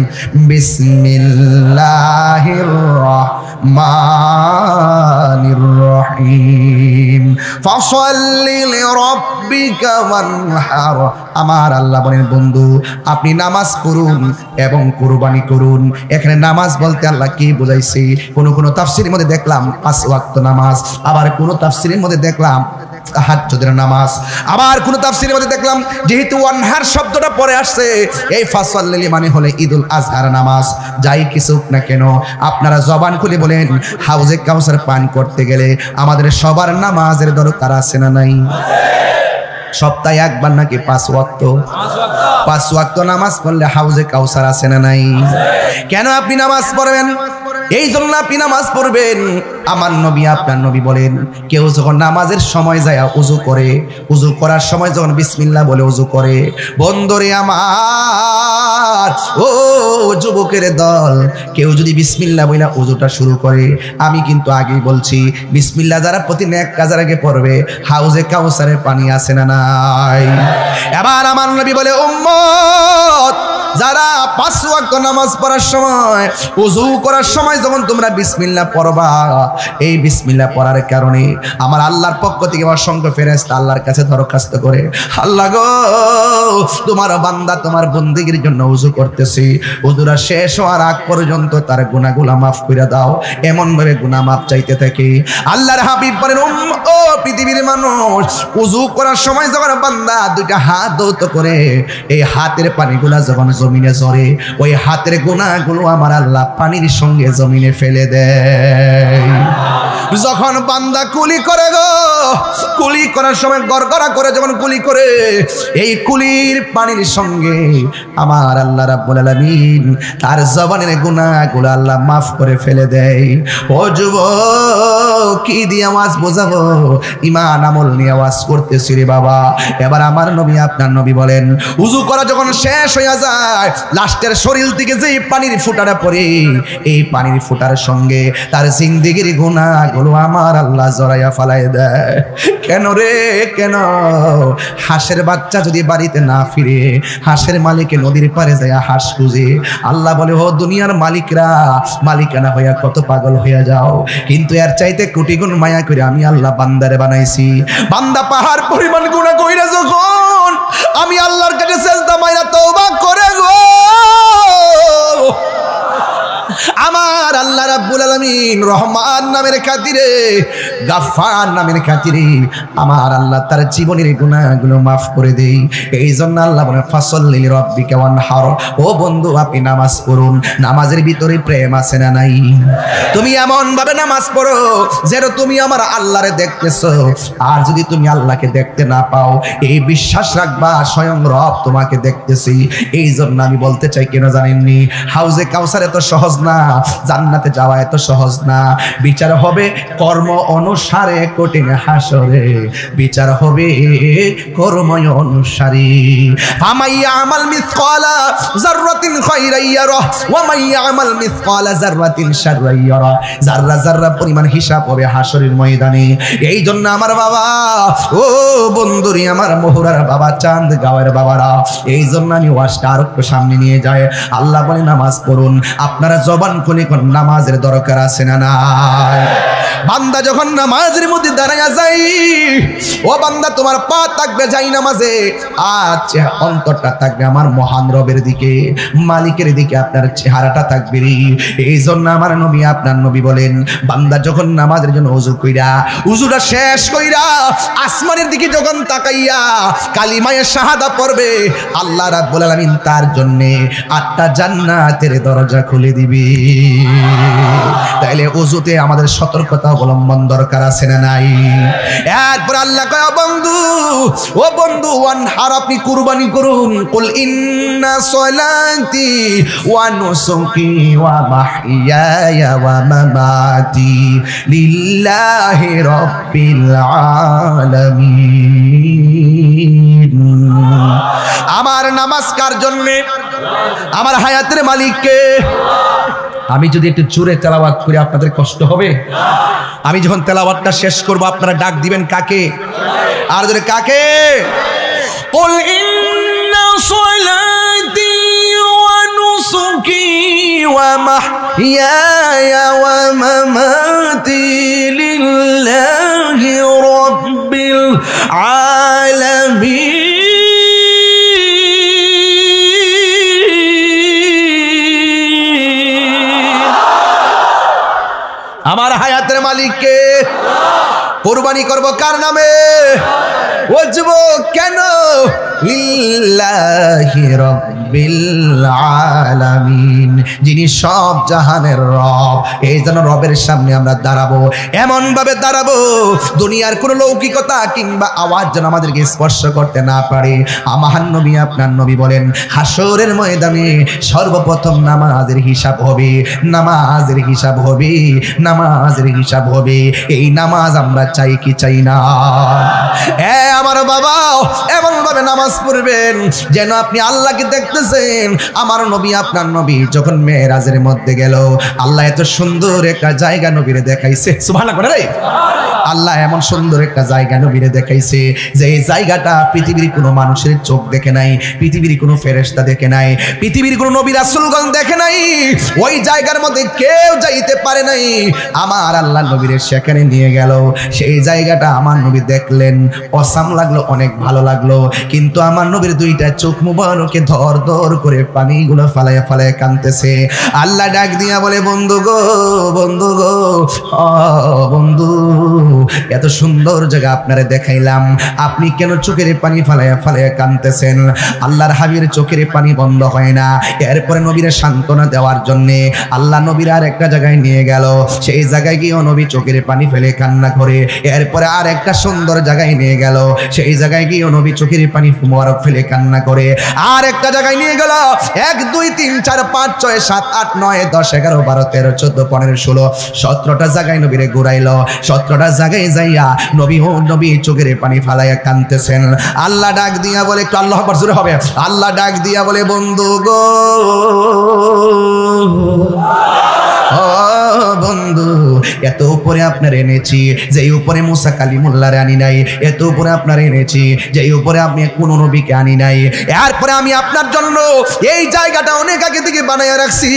বিসমিল্লাহির রহমানির রহিম ফাসাল্লি লিরাব্বিকা ওয়ানহার। আমার আল্লাহ বলেন বন্ধু আপনি নামাজ পড়ুন এবং কুরবানি করুন। এখানে নামাজ বলতে আল্লাহ কি বুঝাইছে? কোন তাফসীরের মধ্যে দেখলাম 5 ওয়াক্ত নামাজ, আবার কোন তাফসীরের মধ্যে দেখলাম তাহাজ্জুদের নামাজ, আবার কোন তাফসীরের মধ্যে দেখলাম যেহেতু ওয়ানহার শব্দটা পরে আসছে এই ফাসাল্লি মানে হলে ঈদুল আজহার নামাজ। যাই কিছু না কেন আপনারা জবান খুলে বলেন হাউজে কাউসার পান করতে গেলে আমাদের সবার নামাজের দরকার আছে না নাই? সপ্তাহে একবার নাকি 5 ওয়াক্ত? 5 ওয়াক্ত নামাজ পড়লে হাউজে কাউসার আছে না নাই? কেন আপনি নামাজ পড়বেন? এই জন্য আপনি নামাজ পড়বেন। আমার নবী আপনার নবী বলেন কেউ যখন নামাজের সময় যায় উযু করে, উযু করার সময় যখন বিসমিল্লাহ বলে উযু করে, বন্ধুরে আমার ও যুবকের দল, কেউ যদি বিসমিল্লাহ বলে উযুটা শুরু করে, আমি কিন্তু আগেই বলছি বিসমিল্লাহ যারা প্রতি নেক কাজের আগে পড়বে হাউজে কাউসারের পানি আছে না নাই? এবার আমার নবী বলে উম্মত যারা 5 ওয়াক্ত নামাজ পড়ার সময় ওযু করার সময় যখন তোমরা বিসমিল্লাহ পড়বা, এই বিসমিল্লাহ পড়ার কারণে আমার আল্লাহর পক্ষ থেকে অসংখ্য ফেরেশতা আল্লাহর কাছে দরখাস্ত করে, আল্লাহ গো তোমার বান্দা তোমার বন্দেগীর জন্য ওযু করতেছি, ওযুরা শেষ হওয়ার আগ পর্যন্ত তার গুনাহগুলো মাফ করে দাও। এমন ভাবে গুনাহ মাফ চাইতে থাকে। আল্লাহর হাবিব বলেন ও পৃথিবীর মানুষ, ওযু করার সময় যখন বান্দা দুইটা হাত ধৌত করে এই হাতের পানিগুলা যখন জমিনে ঝরে, ওই হাতের গুনাহগুলো আমার আল্লাহ পানির সঙ্গে জমিনে ফেলে দেয়। যখন বান্দা কুলি করে গো, কুলি করার সময় গড়গড়া করে যখন কুলি করে, এই কুলির পানির সঙ্গে আমার আল্লাহ রাব্বুল আলামিন তার জবানের গুনাহগুলো আল্লাহ মাফ করে ফেলে দেয়। ও যুবক কি দিয়ে আওয়াজ বোঝাবো? ঈমান আমল নিয়ে আওয়াজ করতেছি রে বাবা। এবার আমার নবী আপনার নবী বলেন উযু করা যখন শেষ হয়ে যায়, লাস্টের শরীর থেকে যে পানির ফোঁটাটা পড়ে, এই পানির ফোঁটার সঙ্গে তার জিন্দেগির গুনাহগুলো আমার আল্লাহ জড়াইয়া ফালাই দেয়। কেন রে কেন? হাঁসের বাচ্চা যদি বাড়িতে না ফিরে হাঁসের মালিকে নদীর পারে যায় হাঁস খুঁজে, আল্লাহ বলে ও দুনিয়ার মালিকরা মালিকানা হইয়া কত পাগল হইয়া যাও, কিন্তু এর চাইতে কোটি গুণ মায়া করে আমি আল্লাহ বান্দারে বানাইছি। বান্দা পাহাড় পরিমাণ গুনাহ কইরা যখন আমি আল্লাহর কাছে সেজদা মাইরা তওবা করে গো, আমার আল্লাহ রাব্বুল আলামিন রহমান নামের খাতিরে, গাফফার নামের খাতিরে আমার আল্লাহ তার জীবনের গুনাহগুলো মাফ করে দেই। এই জন্য আল্লাহ বলেন ফাসাল্লি লিরাব্বিকা ওয়ানহার। ও বন্ধু আপনি নামাজ পড়ুন। নামাজের ভিতরে প্রেম আছে না নাই? তুমি এমন ভাবে নামাজ পড়ো যেন তুমি আমার আল্লাহরে দেখতেছো, আর যদি তুমি আল্লাহকে দেখতে না পাও এই বিশ্বাস রাখবা স্বয়ং রব তোমাকে দেখতেছি। এই জন্য আমি বলতে চাই কেন জানেননি, হাউজে কাউসার এত সহজ না, জান্নাতে যাওয়া এত সহজ না। বিচার হবে কর্ম অনুসারে, কঠিন হাসরে বিচার হবে কর্ম অনুসারে। ফামাইয়া আমাল মিসকালা যাররাতিন খায়রান ইয়ারা ওয়া মাইয়া আমাল মিসকালা যাররাতিন শাররান ইয়ারা। যাররা যাররা পরিমাণ হিসাব হবে হাসরের ময়দানে। এই জন্য আমার বাবা ও বন্ধুরি, আমার মোহরার বাবা, চাঁদ গাঁয়ের বাবারা, এই জন্য আমি ওয়াজটা আর একটু সামনে নিয়ে যাই। আল্লাহ বলে নামাজ পড়ুন। আপনারা জবান খুলে কোন নামাজের দরকার আছে না নাই? বান্দা যখন নামাজের মধ্যে দাঁড়ায়া যাই, ও বান্দা তোমার পা থাকবে যাই নামাজে, আচ্ছা অন্তরটা থাকবে আমার মহান রবের দিকে, মালিকের দিকে আপনার চেহারাটা থাকবে। এই জন্য আমার নবী আপনার নবী বলেন বান্দা যখন নামাজের জন্য ওযু কইরা, ওযুটা শেষ কইরা আসমানের দিকে যখন তাকাইয়া কালিমায়ে শাহাদা পড়বে, আল্লাহ রাব্বুল আলামিন তার জন্য 8টা জান্নাতের দরজা খুলে দিবে। তাইলে ওযুতে আমাদের সতর্কতা অবলম্বন দরকার আছে না নাই? এরপর আল্লাহ কয় বন্ধু, ও বন্ধু, ওয়ানহার, আপনি কুরবানি করুন। কুল ইন্না সলাতি ওয়া নুসুকি ওয়া মাহইয়ায়া ওয়া মামাতি লিল্লাহি রাব্বিল আলামিন। আমার নামাজ কার জন্য? আমার হায়াতের মালিককে। আমি যদি একটু জোরে তেলাওয়াত করি আপনাদের কষ্ট হবে? আমি যখন তেলাওয়াতটা শেষ করব আপনারা ডাক দিবেন কাকে? আর জোরে কাকে? কুল ইন্না সলাতি ওয়া নুসুকি ওয়া মাহইয়ায়া ওয়া মামাতি লিল্লাহি রাব্বিল আলামিন। আমার হায়াতের মালিককে। কুরবানি করব কার নামে? ও যুবক, কেন? লিল্লাহি রাব্বিল আলামিন, যিনি সব জাহানের রব। এই জন্য রবের সামনে আমরা দাঁড়াবো, এমন ভাবে দাঁড়াবো দুনিয়ার কোনো লৌকিকতা কিংবা আওয়াজ যেন আমাদেরকে স্পর্শ করতে না পারে। আমার নবী, আপনার নবী বলেন, হাসরের ময়দানে সর্বপ্রথম নামাজের হিসাব হবে, নামাজের হিসাব হবে, নামাজের হিসাব হবে। এই নামাজ আমরা চাই কি চাই না? আমার বাবা, এমন ভাবে নামাজ পড়বেন যেন আপনি আল্লাহকে দেখতেছেন। আমার নবী, আপনার নবী যখন মেরাজের মধ্যে গেল, আল্লাহ এত সুন্দর একটা জায়গা নবীরে দেখাইছে। সুবহানাল্লাহ করে রে। আল্লাহ এমন সুন্দর একটা জায়গা নবীরে দেখাইছে যে এই জায়গাটা পৃথিবীর কোনো মানুষের চোখ দেখে নাই, পৃথিবীর কোনো ফেরেশতা দেখে নাই, পৃথিবীর কোনো নবী রাসূলগণ দেখে নাই। ওই জায়গার মধ্যে কেউ যাইতে পারে নাই। আমার আল্লাহ নবীরে সেখানে নিয়ে গেল। সেই জায়গাটা আমার নবী দেখলেন, অসাম লাগলো, অনেক ভালো লাগলো। কিন্তু আমার নবীর দুইটা চোখ মুবারকে ধর ধর করে পানিগুলো ফালায় ফালায় কাঁদতেছে। আল্লাহ ডাক দিয়া বলে, বন্ধু গো, বন্ধু গো, বন্ধু, এত সুন্দর জায়গা আপনারে দেখাইলাম, আপনি কেন চোখের পানি ফালায়া ফালায়া কাঁদতেছেন? আল্লাহর হাবিবের চোখের পানি বন্ধ হয় না। এরপরে নবীরে সান্ত্বনা দেওয়ার জন্যে আল্লাহ নবীর আর একটা জায়গায় নিয়ে গেল। সেই জায়গায় গিয়ে নবী চোখের পানি ফেলে কান্না করে। এরপরে আর একটা সুন্দর জায়গায় নিয়ে গেল। সেই জায়গায় গিয়ে নবী চোখের পানি মুবারক ফেলে কান্না করে। আর একটা জায়গায় নিয়ে গেল। 1 2 3 4 5 6 7 8 9 10 11 12 13 14 15 16 17টা জায়গায় নবীরে ঘুরাইলো। 17টা জায়গায় যাইয়া নবী চোখের পানি ফালাইয়া কাঁদতেছেন। আল্লাহ ডাক দিয়া বলে, একটু আল্লাহু আকবার জোরে হবে। আল্লাহ ডাক দিয়া বলে, বন্ধু গো, ও বন্ধু, এত উপরে আপনার এনেছি যে উপরে মুসা কালিমুল্লাহরে আনি নাই, এত উপরে আপনার এনেছি যে উপরে আপনি কোন নবীকে আনি নাই। এরপরে আমি আপনার জন্য এই জায়গাটা অনেক আগে থেকে বানাইয়া রাখছি,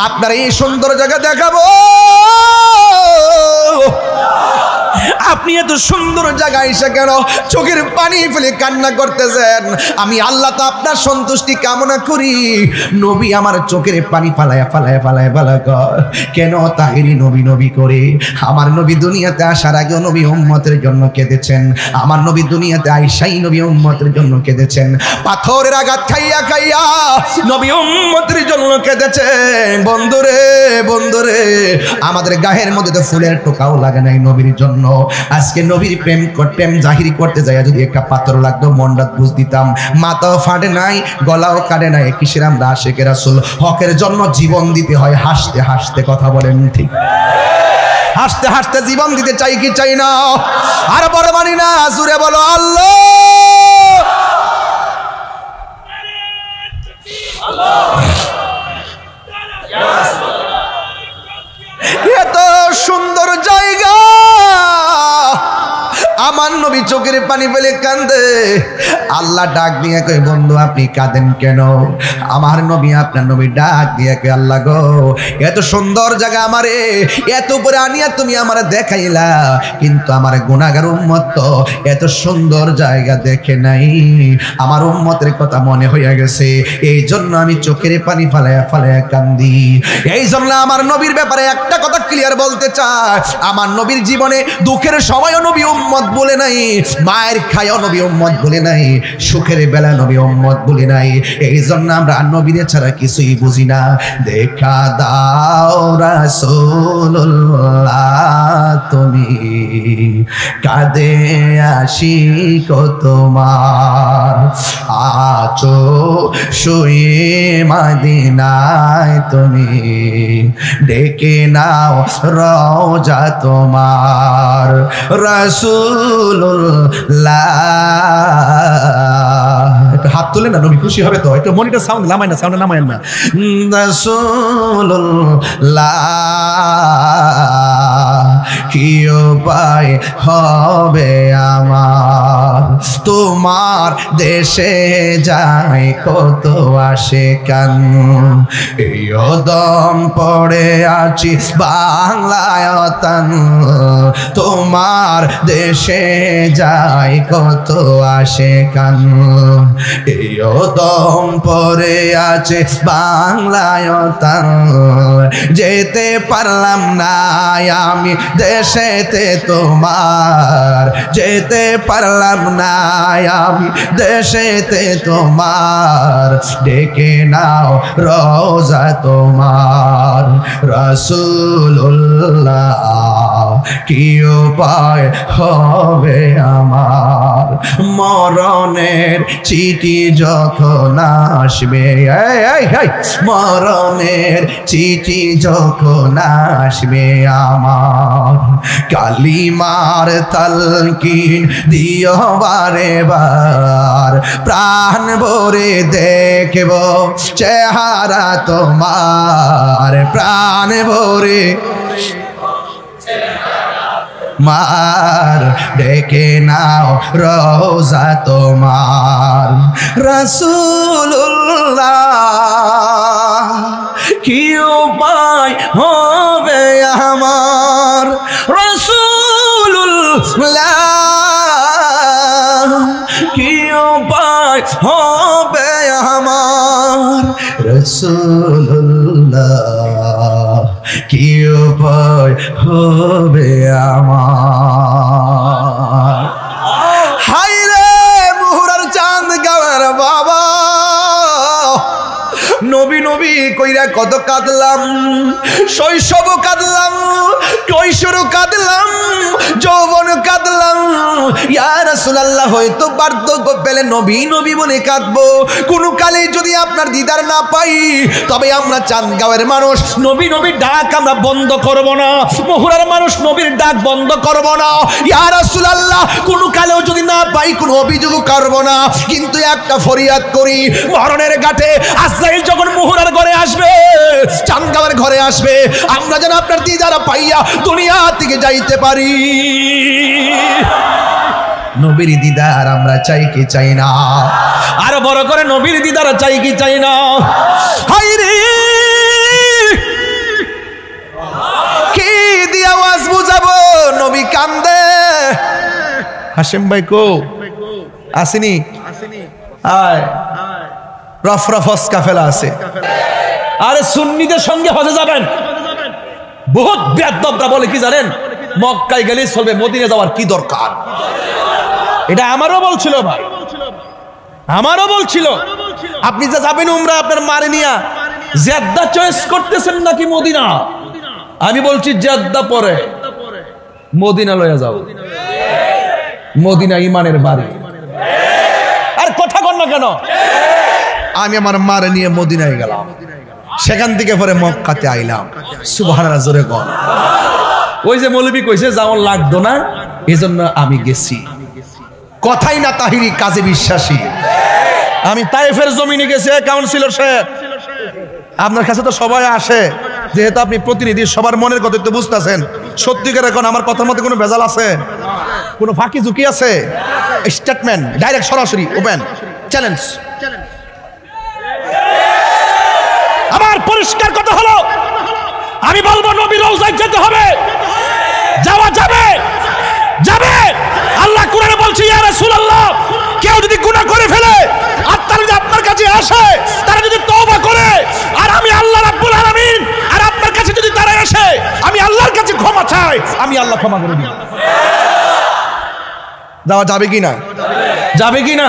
আপনার এই সুন্দর জায়গা দেখাবো। আপনি এত সুন্দর জায়গায় এসে কেন চোখের পানি ফেলে কান্না করতেছেন? আমি আল্লাহ তো আপনার সন্তুষ্টি কামনা করি। নবী আমার চোখের পানি ফালায়া ফালায়া ফালায়া ফালা কেন তাহিরি নবী নবী করে? আমার নবী দুনিয়াতে আসার আগেও নবী উম্মতের জন্য কেঁদেছেন। আমার নবী দুনিয়াতে আইসাই নবী উম্মতের জন্য কেঁদেছেন। পাথরের আঘাত খাইয়া খাইয়া নবী উম্মতের জন্য কেঁদেছেন। বন্ধুরে, বন্ধুরে, আমাদের গায়ের মধ্যে তো ফুলের টোকাও লাগে নাই নবীর জন্য। আজকে নবীর প্রেম জাহির করতে যায় যদি একটা পাথর লাগতো, মনটা বুঝ দিতাম। মাথাও ফাটে নাই, গলাও কাটে নাই। কিসের আমরা আশিকে রাসূল? হকের জন্য জীবন দিতে হয় হাসতে হাসতে। কথা বলেন ঠিক? হাসতে হাসতে জীবন দিতে চাই কি চাই না? আর বড় মানি না, জুড়ে বলো আল্লাহ। এত সুন্দর জায়গা, আমার নবী চোখের পানি ফেলে কান্দে। আল্লাহ ডাক দিয়ে কই, বন্ধু আপনি কাঁদেন কেন? আমার নবী, আপনার নবী ডাক দিয়ে কই, আল্লাহ গো, এত সুন্দর জায়গা আমারে এত উপরে আনিয়া তুমি আমারে দেখাইলা, কিন্তু আমার গুনাহগার উম্মত তো এত সুন্দর জায়গা দেখে নাই। আমার উম্মতের কথা মনে হইয়া গেছে, এই জন্য আমি চোখের পানি ফালায়া ফালায়া কান্দি। এই জন্য আমার নবীর ব্যাপারে একটা কথা ক্লিয়ার বলতে চাই, আমার নবীর জীবনে দুঃখের সময়ও নবী উম্মত বলে নাই, নাই, মায়ের খায়ও নবী উম্মত বলে নাই, সুখের বেলা নবী উম্মত বলে নাই। এই জন্য আমরা নবীদের ছাড়া কিছুই বুঝি না। দেখা দাও রাসূলুল্লাহ তুমি, কাঁদে আশিক তোমার, আছো শুয়ে মদিনায় তুমি, ডেকে নাও রওজা তোমার রাসূলুল্লাহ। একটু হাত তুলে না, নবী খুশি হবে তো। একটু মনিটর সাউন্ড নামায় না, সাউন্ড নামায় না। রাসূলুল্লাহ কি উপায় হবে আমার, তোমার দেশে যায় কত আশিকান, এই দম পড়ে আছি বাংলায় তান, তোমার দেশে যায় কত আশিকান, এই দম পড়ে আছে বাংলায় তান, যেতে পারলাম না আমি দেশেতে তোমার, যেতে পারলাম না আমি দেশেতে তোমার, ডেকে নাও রওজা তোমার রাসূলুল্লাহ কি উপায় হবে আমার, মরণের চিঠি যখন আসবে, মরণের চিঠি যখন আসবে আমার, কালিমার তালকিন দিও বারে বার, প্রাণ ভরে দেখব চেহারা তোমার, প্রাণ ভরে মার, ডেকে নাও রওজা তোমার রাসূলুল্লাহ কি উপায় হবে আমার, রাসূলুল্লাহ কি উপায় হবে আমার, রাসূলুল্লাহ কি উপায় হবে আমার। হায় রে মুহুরার চাঁদ গাওয়ার বাবা, নবী নবী কইরা কত কাঁদলাম, শৈশব কাঁদলাম, কৈশোর কাঁদলাম, যৌবন কাঁদলাম। ইয়া রাসূলুল্লাহ হয়তো বার্ধক্য পেলে নবী নবী বলে কাঁদবো, কোনো কালে যদি আপনার দিদার না পাই তবে আমরা চাঁদগাঁওয়ের মানুষ নবী নবীর ডাক আমরা বন্ধ করব না, মহুরার মানুষ নবীর ডাক বন্ধ করব না। ইয়া রাসূলুল্লাহ কোনো কালেও যদি না পাই কোনো অভিযোগ করব না, কিন্তু একটা ফরিয়াদ করি, মরণের ঘাটে আজরাইল যখন মহুরার ঘরে আসবে, চাঁদগাঁওয়ের ঘরে আসবে, আমরা যেন আপনার দিদার পাইয়া দুনিয়া থেকে যাইতে পারি। নবীর দিদার আমরা চাই কি চাই না, আরো বড় করে নবীর দিদার চাই কি চাই না। হায় রে কি দিয়ে আওয়াজ বুঝাবো, নবী কান্দে। হাশেম ভাই কো আসেনি? আয় রফরফস কাফেলা আছে। আরে সুন্নিদের সঙ্গে হজে যাবেন, বহুত বেয়াদবরা বলে কি জানেন, মক্কায় গেলে চলবে, মদিনা যাওয়ার কি দরকার। এটা আমারও বলছিল ভাই, আমারও বলছিল। আপনি যে যাবেন উমরা আপনার মারে নিয়া, জেদ্দা চয়েস করতেছেন নাকি মদিনা? আমি বলছি জেদ্দা পরে, মদিনা লয়ে যাও। মদিনা ইমানের বাড়ি। আর কথা কন না কেন? আমি আমার মারে নিয়ে মদিনায় গেলাম, সেখান থেকে পরে মক্কাতে আইলাম। সুবহানাল্লাহ জোরে কন। ওই যে মৌলবী কইছে যেমন লাগতো না, এজন্য আমি গেছি। কথাই না তাহিরি, কাজে বিশ্বাসী। আমি তায়েফের জমিনে গেছি, কাউন্সিলর সাহেব, আপনার কাছে তো সবাই আসে, যেহেতু আপনি প্রতিনিধি, সবার মনের কথা তো বুঝতেছেন। সত্যিকার এখন আমার কথার মধ্যে কোনো ভেজাল আছে? কোনো ফাঁকি ঝুঁকি আছে? স্টেটমেন্ট ডাইরেক্ট, সরাসরি, ওপেন চ্যালেঞ্জ। আমার পরিষ্কার কথা হলো, আমি বলবো নবীর রওজায় যেতে হবে, যাওয়া যাবে, যাবে। আল্লাহ কোরআনে বলছে, ইয়া রাসূলুল্লাহ কেউ যদি গুনাহ করে ফেলে আর তারা যদি আপনার কাছে আসে, তারা যদি তওবা করে, আর আমি আল্লাহ রাব্বুল আলামিন আর আপনার কাছে যদি তারা আসে, আমি আল্লাহর কাছে ক্ষমা চাই, আমি আল্লাহ ক্ষমা করে দিই। যাওয়া যাবে কি না? যাবে কি না?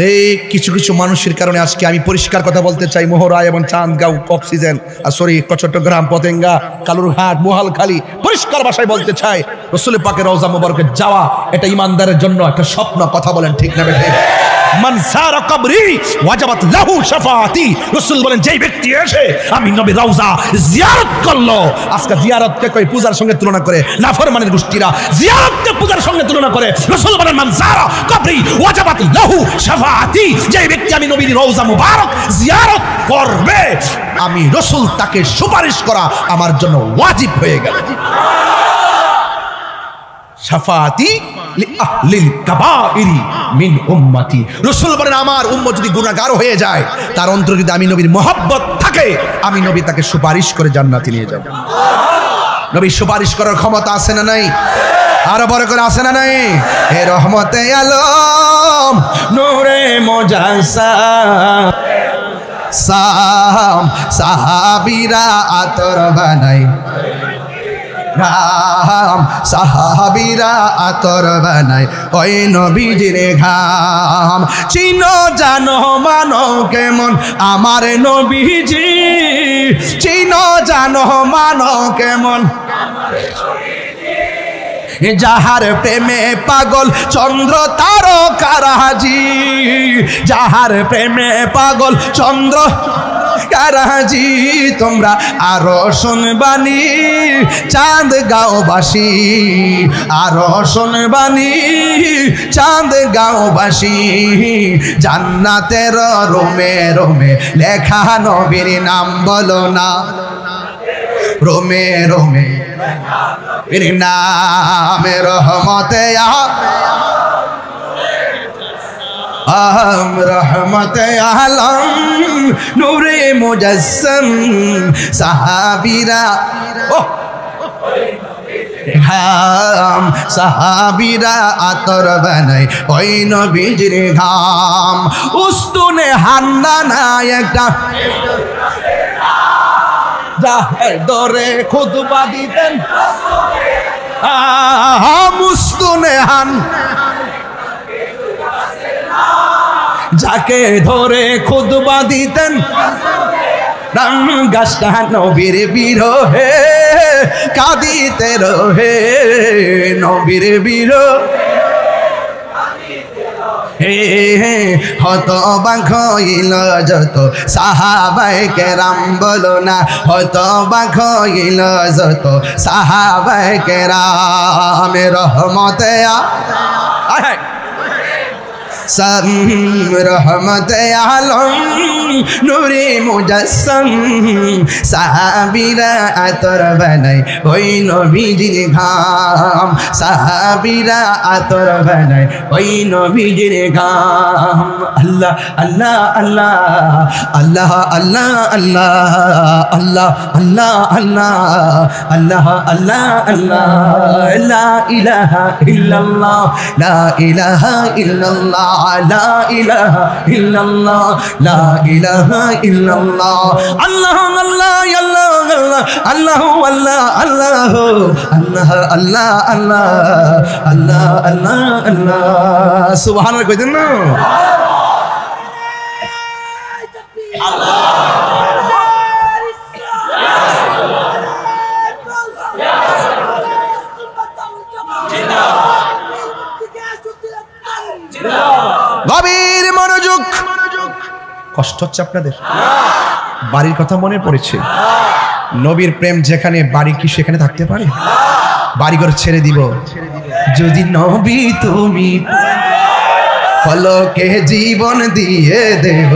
এই কিছু কিছু মানুষের কারণে আজকে আমি পরিষ্কার কথা বলতে চাই, মোহরা এবং চাঁদগাঁও, অক্সিজেন, চট্টগ্রাম, পতেঙ্গা, কালুরঘাট, মোহালখালী, পরিষ্কার ভাষায় বলতে চাই, রাসূল পাকের রওজা মুবারকে যাওয়া এটা ইমানদারের জন্য একটা স্বপ্ন। কথা বলেন ঠিক না বেঠিক? মান যারা কবরি ওয়াজাবাত লাহু শাফাআতি, রাসূল বলেন যেই ব্যক্তি এসে আমি নবীর রওজা জিয়ারত করলো। আজকে জিয়ারতকে কই পূজার সঙ্গে তুলনা করে নাফরমানের গোষ্ঠীরা, জিয়ারতকে পূজার সঙ্গে তুলনা করে। রাসূল বলেন মান যারা কবরি ওয়াজাবাত লাহু শাফাআতি, যেই ব্যক্তি আমি নবীর রওজা মুবারক জিয়ারত করবে, আমি রাসূল তাকে সুপারিশ করা আমার জন্য ওয়াজিব হয়ে গেল। শাফাআতি লিআহলিল কাবাইরি মিন উম্মতি, রাসূল বলেন আমার উম্মত যদি গুনাহগার হয়ে যায়, তার অন্তরে যদি আমি নবীর মহব্বত থাকে, আমি নবী তাকে সুপারিশ করে জান্নাতে নিয়ে যাব। নবীর সুপারিশ করার ক্ষমতা আছে না নাই? আরো বড় করে আছে না নাই? হে রহমতে আলম নূরে মুজাসসাম সাম সাহাবীরা আতর বানাই, ঘাম সাহাবীরা আতর বানায় ওই নবীজির ঘাম। চিনো জানো মানো কেমন আমার নবীজি, চিনো জানো মানো কেমন যাহার প্রেমে পাগল চন্দ্র তারকারাজি, যাহার প্রেমে পাগল চন্দ্র কারাজি। তোমরা আরো শুনবানি চাঁদগাঁওবাসী, আরো শুনবানি চাঁদগাঁওবাসী, জান্নাতের রোমে রোমে লেখা নবীর নাম বলো না, রোমে রোমে এর নাম রহমতে রহমতে আলম নূরে মুজাসসাম সাহাবীরা ঘাম সাহাবীরা আতর বানাই ওই নবীজির ঘাম। উস্তুনে হান্নানা একটা দরে খুতবা দিতেন, মুস্তুনে হান যাকে ধরে খুতবা দিতেন, গাছটা নবীর বিরহে কাঁদিতে রহে, নবীর বিরহে হতবাক হইল যত সাহাবায়ে কেরাম, বলো না হতবাক হইল যত সাহাবায়ে কেরাম। রহমতে রহমতে আলম নূরে মুজাসসাম সাহাবীরা আতর বানাই ওই নবীজির ঘাম, সাহাবীরা আতর বানাই ওই নবীজির ঘাম। আল্লাহ আল্লাহ আল্লাহ আল্লাহ আল্লাহ আল্লাহ আল্লাহ আল্লাহ আল্লাহ আল্লাহ আল্লাহ লা ইলাহা ইল্লাল্লাহ লা ইলাহা ইল্লাল্লাহ লা ইলাহা ইল্লাল্লাহ লা ইলাহা ইল্লাল্লাহ আল্লাহ আল্লাহ আল্লাহ আল্লাহ আল্লাহ আল্লাহ আল্লাহ আল্লাহ আল্লাহ আল্লাহ আল্লাহ সুবহানাল্লাহ কইতেন না? গভীর মনোযোগ। কষ্ট হচ্ছে আপনাদের? বাড়ির কথা মনে পড়েছে? নবীর প্রেম যেখানে, বাড়ি কি সেখানে থাকতে পারে? বাড়িঘর ছেড়ে দিব যদি নবী তুমি পলকে জীবন দিয়ে দেব,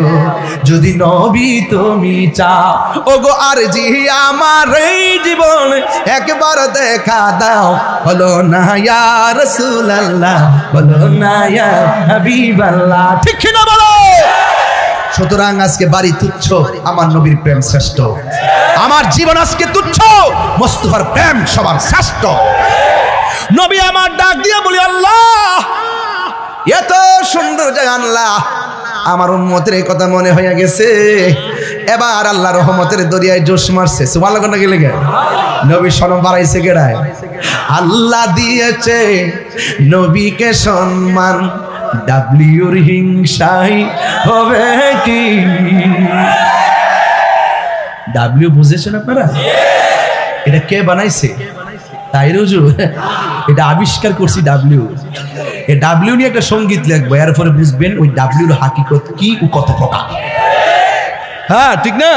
যদি নবী তুমি চাও। ওগো আর জি আমার এই জীবন একবার দেখা দাও, বলো না ইয়া রাসূলুল্লাহ, বলো না ইয়া হাবিবাল্লাহ, ঠিক না বলো? সুতরাং আজকে বাড়ি তুচ্ছ, আমার নবীর প্রেম শ্রেষ্ঠ। আমার জীবন আজকে তুচ্ছ, মুস্তাফার প্রেম সবার শ্রেষ্ঠ। নবী আমার ডাক দিয়ে বলি, আল্লাহ এত সুন্দর জায়গা আল্লাহ, আমার উম্মতের কথা মনে হয়ে গেছে, এবার আল্লাহ রহমতের দরিয়ায় জোশ মারছে। সুবহানাল্লাহ না গেলে নবী শরম বাড়াইছে কেডায়? আল্লাহ দিয়েছে নবীকে সম্মান, ডাব্লিউর হিংসাই হবে কি? ডাব্লিউ বুঝেছেন আপনারা? এটা কে বানাইছে? তাইর হুজুর। এটা আবিষ্কার করছি ডাব্লিউ। এই ডাব্লিউ নিয়ে একটা সঙ্গীত লিখবো, এরপরে বুঝবেন ওই ডাব্লিউর হাকিকত কি ও কত প্রকার। হ্যাঁ ঠিক না?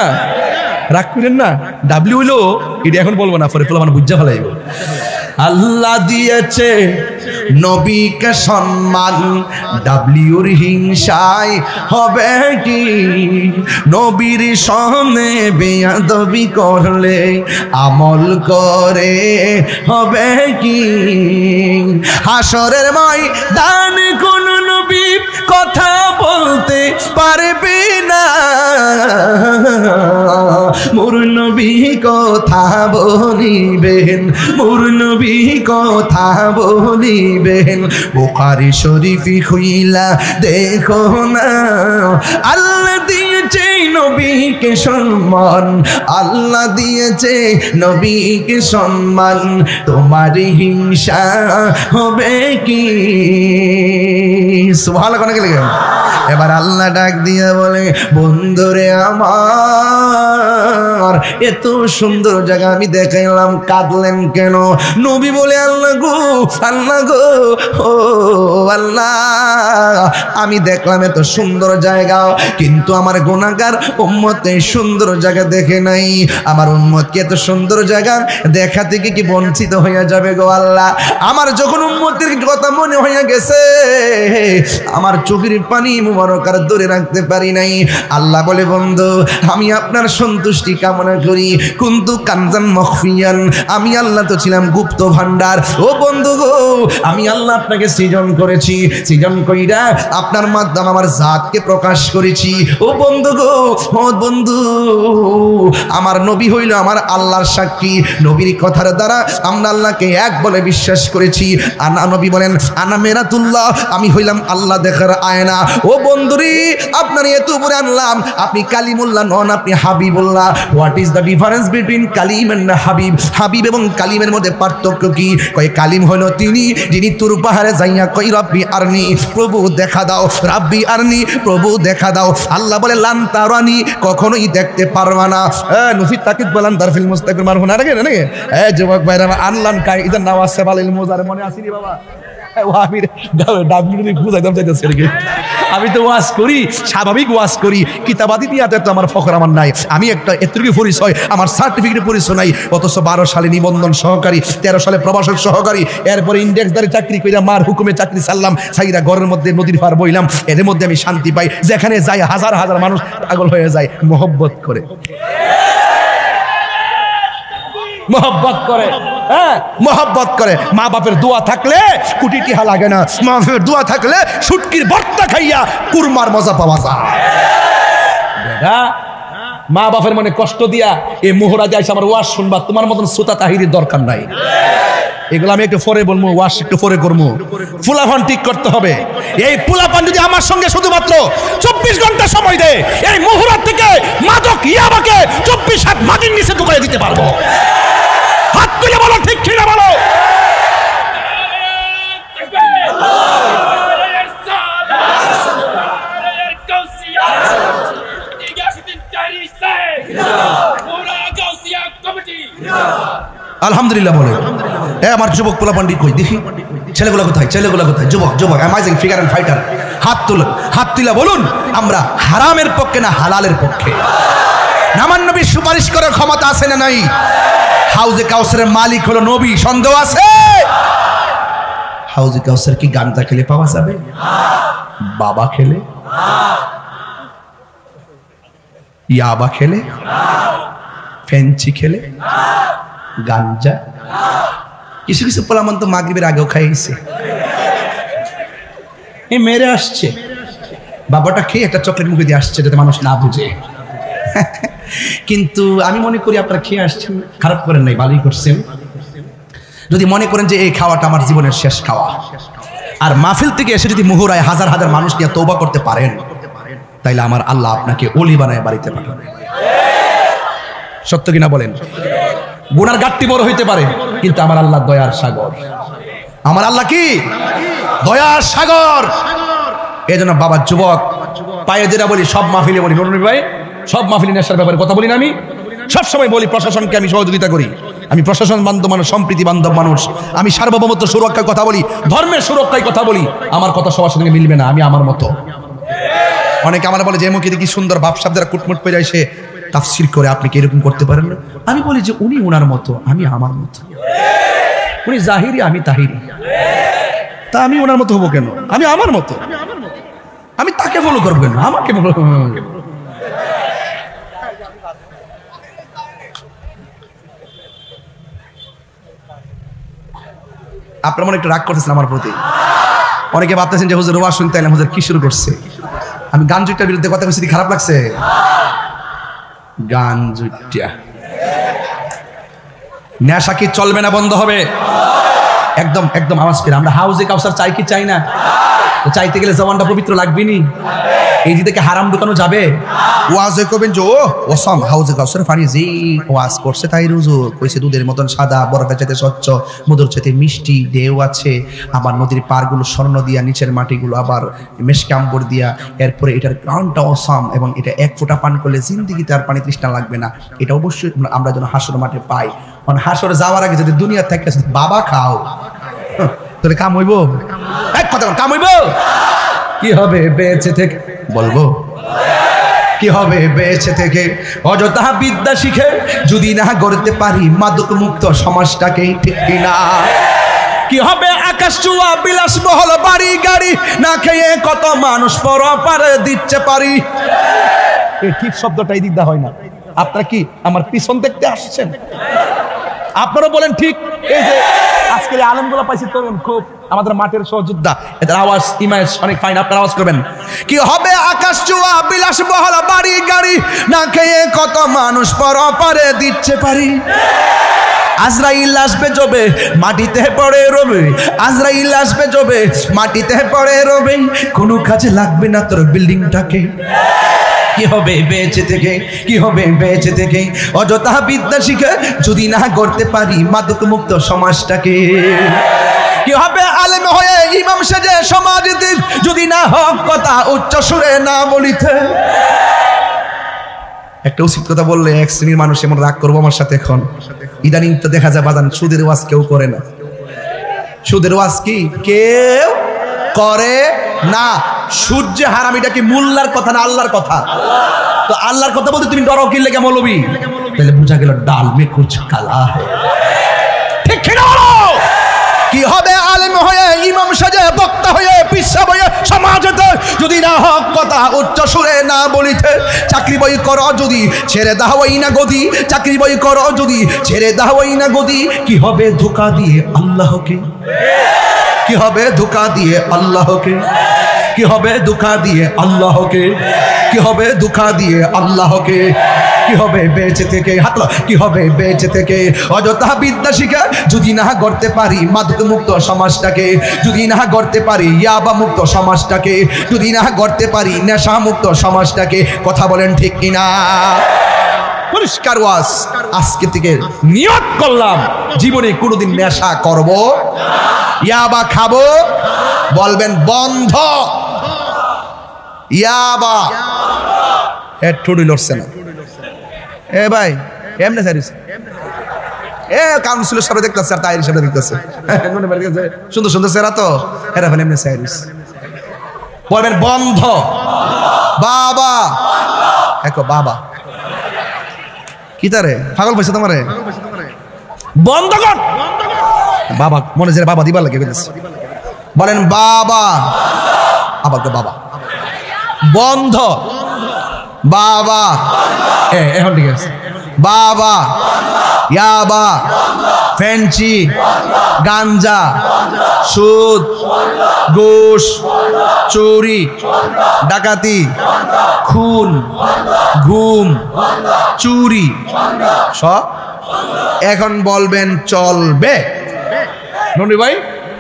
রাগ করেন না। ডাব্লিউ হইলো এটা এখন বলবো না, পরে মানে বুঝা ফেলাইব। আল্লাহ দিয়েছে নবীকে সম্মান, ডাব্লিউর হিংসায় হবে কি? নবীর সামনে বেয়াদবি করলে আমল করে হবে কি? হাসরের ময়দান কোন নবী কথা বলতে পারবে না, মোর নবী কথা বলিবেন, মোর নবী কথা বলিবেন। বুখারী শরীফি খুইলা দেখো না, আল্লাহ দিয়েছে নবীকে সম্মান, আল্লাহ দিয়েছে নবীকে সম্মান, তোমার হিংসা হবে কি? সুবহানাল্লাহ কোন গেলে। এবার আল্লাহ ডাক দিয়ে বলে, বন্ধুরে আমার এত সুন্দর জায়গা আমি দেখাইলাম, কাঁদলেন কেন? নবী বলে, আল্লাহ গো, আল্লাহ গো, ও আল্লাহ, আমি দেখলাম এত সুন্দর জায়গা, কিন্তু আমার গুনাহগার উম্মত এই সুন্দর জায়গা দেখে নাই। আমার উম্মত কি এত সুন্দর জায়গা দেখা থেকে কি বঞ্চিত হয়ে যাবে গো আল্লাহ? আমার যখন উম্মতের কথা মনে হয়ে গেছে, আমার চোখের পানি মুবারক আর ধরে রাখতে পারি নাই। আল্লাহ বলে, বন্ধু আমি আপনার সন্তুষ্টি কামনা করি, কুনতু কানজান মখফিয়ান, আমি আল্লাহ তো ছিলাম গুপ্ত ভান্ডার। ও বন্ধু গো, আমি আল্লাহ আপনাকে সৃজন করেছি, সৃজন কইরা আপনার মাধ্যমে আমার জাতকে প্রকাশ করেছি। ও বন্ধু গো, ও বন্ধু, আমার নবী হইল আমার আল্লাহর সাক্ষী, নবীর কথার দ্বারা আমরা আল্লাহকে এক বলে বিশ্বাস করেছি। আনা, নবী বলেন, আনা মেরাতুল্লাহ, আমি হইলাম আল্লাহ দেখার আয়না। ও বন্ধুরি, আপনার এত উপরে আনলাম, আপনি কালিমুল্লাহ নন, আপনি Habibullah. What is the difference between Kalim and Habib? Habib এবং কালিমের মধ্যে পার্থক্য কি? কয় কালিম হলো তিনি যিনি তুর পাহাড়ে যাইয়া কই রব্বি আরনি, প্রভু দেখা দাও, রাব্বি আরনি, প্রভু দেখা দাও। আল্লাহ বলে লান তারানি, কখনোই দেখতে পারবা না। নফিত তাকিদ বলেন দারফিল মুস্তাকির মারহু না রে নাকি? যুবক ভাইরা, আনলান কাই ইদান নাওয়াজ সেবালিল মুজার, মনে আসিনি বাবা? আমি তো ওয়াজ করি, স্বাভাবিক ওয়াজ করি, কিতাবাদি দিয়ে তো আমার ফখর আমার নাই। আমি একটা এতটুকু পরিচয়, আমার সার্টিফিকেট পরিচয় নাই, অথচ 12 সালে নিবন্ধন সহকারী, 13 সালে প্রভাষক সহকারী, এরপরে ইন্ডেক্সদারি চাকরি কইরা মার হুকুমে চাকরি ছাড়লাম, সাইরা ঘরের মধ্যে নদীর পার বইলাম। এর মধ্যে আমি শান্তি পাই, যেখানে যাই হাজার হাজার মানুষ পাগল হয়ে যায় মহব্বত করে, মহব্বত করে। হ্যাঁ, মহব্বত করে। মা বাপের দোয়া থাকলে কোটি টিহা লাগে না, মা বাপের দোয়া থাকলে শুটকির ভর্তা খাইয়া কুরমার মজা পাওয়া যায়। মা বাপের মনে কষ্ট দিয়া এই মোহরা যাইছে আমার ওয়াজ শুনবা, তোমার মতন শ্রোতা তাহিরির দরকার নাই। এগুলো আমি একটু পরে বলবো, ওয়াজ একটু পরে করবো। ফুলাফান ঠিক করতে হবে। এই ফুলাফান যদি আমার সঙ্গে শুধুমাত্র 24 ঘন্টা সময় দেয়, এই মোহরা থেকে মাদক ইয়াবাকে 24 হাত মাটির নিচে ঢুকিয়ে দিতে পারবো। হাত তুলে বলো ঠিক কিনা বলো। আলহামদুলিল্লাহ বলে। আমার যুবক পোলা পান্ডি কই দেখি, ছেলেগুলো কোথায়, ছেলেগুলো কোথায়? যুবক, যুবক, অ্যামাজিং ফিগার এন্ড ফাইটার, হাত তুলে, হাত তুলে বলুন আমরা হারামের পক্ষে না হালালের পক্ষে? আমার নবীর সুপারিশ করার ক্ষমতা আছে না নাই? হাউজে কাউসারের মালিক হলো নবী, সন্দেহ আছে? হাউজে কাউসার কি গাঞ্জা খেলে পাওয়া যাবে? বাবা খেলে, ইয়াবা খেলে, ফেন্সি খেলে, গাঞ্জা, কিছু কিছু পোলামান তো মাগরিবের আগেও খাইছে। এই মেরে আসছে, বাবাটা খেয়ে একটা চকলেট মুখে দিয়ে আসছে যাতে মানুষ না বুঝে। কিন্তু আমি মনে করি আপনারা খেয়ে আসছেন, খারাপ করেন নাই, ভালোই করছেন। যদি মনে করেন যে এই খাওয়াটা আমার জীবনের শেষ খাওয়া, আর মাহফিল থেকে এসে যদি মুহুরায় হাজার হাজার মানুষ নিয়ে তওবা করতে পারেন, তাইলে আমার আল্লাহ আপনাকে ওলি বানায় বাড়িতে পাঠাবে। সত্য কিনা বলেন? গুনার ঘাটতি বড় হইতে পারে, কিন্তু আমার আল্লাহ দয়ার সাগর। আমার আল্লাহ কি? দয়ার সাগর। এই জন্য বাবা যুবক পায়ে যেটা বলি, সব মাহফিলে বলি, নুরুল ভাই, সব মাহফিলে নেশার ব্যাপারে কথা বলি না আমি? সবসময় বলি প্রশাসনকে আমি সহযোগিতা করি, আমি প্রশাসন বান্ধব মানুষ, সম্প্রীতি বান্ধব মানুষ, আমি সার্বভৌমত্ব সুরক্ষার কথা বলি, ধর্মের সুরক্ষায় কথা বলি। আমার কথা সবার সঙ্গে মিলবে না, আমি আমার মতো। অনেকে আমার বলে যে মুখে দেখি সুন্দর বাপসাপ যারা কুটমুট পেয়ে যায়, সে তাফসীর করে, আপনি কি এরকম করতে পারেন না? আমি বলি যে উনি ওনার মতো, আমি আমার মতো। উনি জাহিরি, আমি তাহিরি, তা আমি ওনার মতো হবো কেন? আমি আমার মতো, আমি তাকে ফলো করবো কেন? আমাকে ফলো। আপনার মনে একটু রাগ করতেছেন আমার প্রতি। অনেকে ভাবতেছেন যে হুজুর ওয়াজ শুনতে এলাম, হুজুর কি শুরু করছে? আমি গান জুটটার বিরুদ্ধে কথা বলছি, খারাপ লাগছে? গান জুটটা নেশা কি চলবে না বন্ধ হবে? একদম একদম আওয়াজ করে। আমরা হাউজে কাউসার চাই কি চাই না? চাইতে গেলে জবানটা পবিত্র লাগবে নি? এই যে থেকে হারাম দোকানও যাবে। ওয়াজে করবেন যে ওসাম হাউজে কাউসার পানি যে ওয়াজ করছে তাই হুজুর কইছে দুধের মতন সাদা, বরফের চাইতে স্বচ্ছ, মধুর চাইতে মিষ্টি, ঢেউ আছে, আবার নদীর পাড়গুলো স্বর্ণ দিয়া, নিচের মাটিগুলো আবার মেশকে আম্বর দিয়া, এরপরে এটার গ্রাউন্ডটা অসাম, এবং এটা এক ফোঁটা পান করলে জিন্দিগিতে আর পানি তৃষ্ণা লাগবে না। এটা অবশ্যই আমরা যেন হাসর মাঠে পাই। কারণ হাসরে যাওয়ার আগে যদি দুনিয়া থেকে বাবা খাও, তোরে কাম হইব? এক কথা কাম হইব? কি হবে বেঁচে থেকে? বলবো কি হবে বেঁচে থেকে? অযথা বিদ্যা শিখে যদি না গড়তে পারি মাদক মুক্ত সমাজটাকে, ঠিক কিনা? কি হবে আকাশ চুয়া বিলাসবহুল বাড়ি গাড়ি, না খেয়ে কত মানুষ পরপারে দিচ্ছে পারি। এই ঠিক শব্দটা এই দিক দা হয় না। আপনারা কি আমার পিছন দেখতে আসছেন? আপনারা বলেন ঠিক। এই যে আজকের আলেমগুলো পাইছি তরুণ, খুব আমাদের মাঠের সহযোদ্ধা, এদের আওয়াজ ইমেজ অনেক ফাইন, আপনারা আওয়াজ করবেন। কি হবে আকাশ চুয়া বিলাসবহুল বাড়ি গাড়ি, না খেয়ে কত মানুষ পরপারে দিচ্ছে পারি। আজরাইল আসবে জবে মাটিতে পড়ে রবে, আজরাইল আসবে জবে মাটিতে পড়ে রবে, কোনো কাজে লাগবে না তোর বিল্ডিংটাকে। কি হবে বেঁচে থেকে? কি হবে বেঁচে থেকে? অযথা বিদ্যা শিখে যদি না করতে পারি মাদক মুক্ত সমাজটাকে। কি হবে আলেম হয়ে ইমাম সেজে সমাজ দিন, যদি না হক কথা উচ্চ সুরে না বলিতে। একটা উচিত কথা বললে এক শ্রেণীর মানুষ এমন রাগ করবো আমার সাথে। এখন ইদানিং তো দেখা যায় বাজান সুদের ওয়াজ কেউ করে না। সুদের ওয়াজ কি কেউ করে না। সূর্য হারাম, এটা কি মোল্লার কথা না আল্লাহর কথা? তো আল্লাহর কথা বলতে তুমি ডরো কি লেগে মৌলবি? তাহলে বুঝা গেল ডাল মে কুছ কালা है। ঠিক কি না? কি হবে আলেম হয়ে ইমাম সাজে বক্তা হয়ে পিসা হয়ে সমাজেতে যদি না হক কথা উচ্চ সুরে না বলিতে। চাকরি বই করো যদি ছেড়ে দাওই না গদি, চাকরি বই করো যদি ছেড়ে দাওই না গদি। কি হবে ধোঁকা দিয়ে আল্লাহকে? কি হবে ধোঁকা দিয়ে আল্লাহকে? কি হবে ধোঁকা দিয়ে আল্লাহকে? কি হবে ধোঁকা দিয়ে আল্লাহকে? কি হবে বেঁচে থেকে? হাতলো কি হবে বেঁচে থেকে? অযথা বিদ্যা শিখে যদি না গড়তে পারি মাদক মুক্ত সমাজটাকে, যদি না গড়তে পারি ইয়াবা মুক্ত সমাজটাকে, যদি না গড়তে পারি নেশা মুক্ত সমাজটাকে। কথা বলেন ঠিক কিনা? পরিষ্কার ওয়াজ আজকে থেকে নিয়ত করলাম জীবনে কোনোদিন নেশা করব, ইয়াবা খাবো। বলবেন বন্ধ। ইয়াবা এ ঠুড়ি লড়ছে না। এ ভাই এমনি সারিস এ কাউন্সিলর সাহেব দেখতেছে আর তাইর সাহেব দেখতেছে, সুন্দর সুন্দর সেরা তো এরা ফেলে এমনি সারিস। বলবেন বন্ধ। বাবা একো বাবা কি তারে পাগল পাইছে তোমারে? বন্ধ কর। বাবা মনে যে বাবা দিবার লাগে বলেছে। বলেন বাবা। আবার বাবা বন্ধ। বাবা এখন ঠিক আছে। বাবা ইয়াবা ফেন্সি গাঞ্জা সুদ ঘুষ চুরি ডাকাতি খুন গুম চুরি সব এখন বলবেন চলবে। ননি ভাই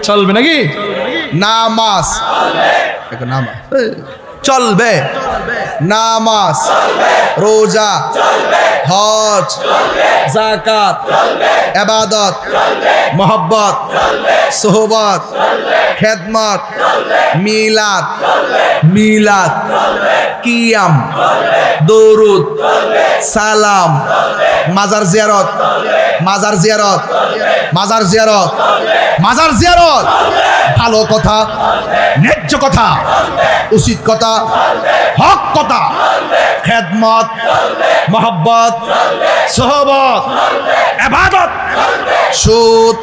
চলবে নাকি? নামাজ নামাজ চলবে, নামাজ রোজা হজ যাকাত ইবাদত মোহব্বত সোহবত খেদমত মিলাদ মিলাদ কিয়াম দরুদ সালাম মাজার জিয়ারত মাজার জিয়ারত মাজার জিয়ারত মাজার জিয়ারত ভালো কথা ন্যায্য কথা উচিত কথা হক কথা খেদমত মোহব্বত সোহবত ইবাদত সুদ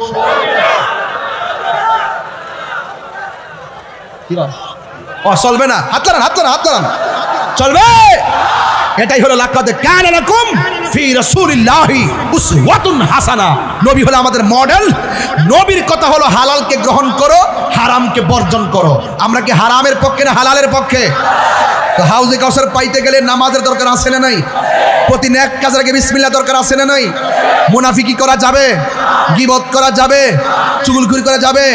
ও চলবে না হাত ধরান হাত ধরান হাত ধরান চলবে এটাই হলো লাকাদ কানা লাকুম ফি রাসূলিল্লাহি উসওয়াতুন হাসানা নবী হলো আমাদের মডেল নবীর কথা হলো হালালকে গ্রহণ করো হারামকে বর্জন করো আমরা কি হারামের পক্ষে না হালালের পক্ষে তো হাউজে কাউসার পাইতে গেলে নামাজের দরকার আছে না নাই প্রতি নেক কাজের আগে বিসমিল্লাহ দরকার আছে না নাই মুনাফিকি করা যাবে গীবত করা যাবে চুগলখুরি করা যাবে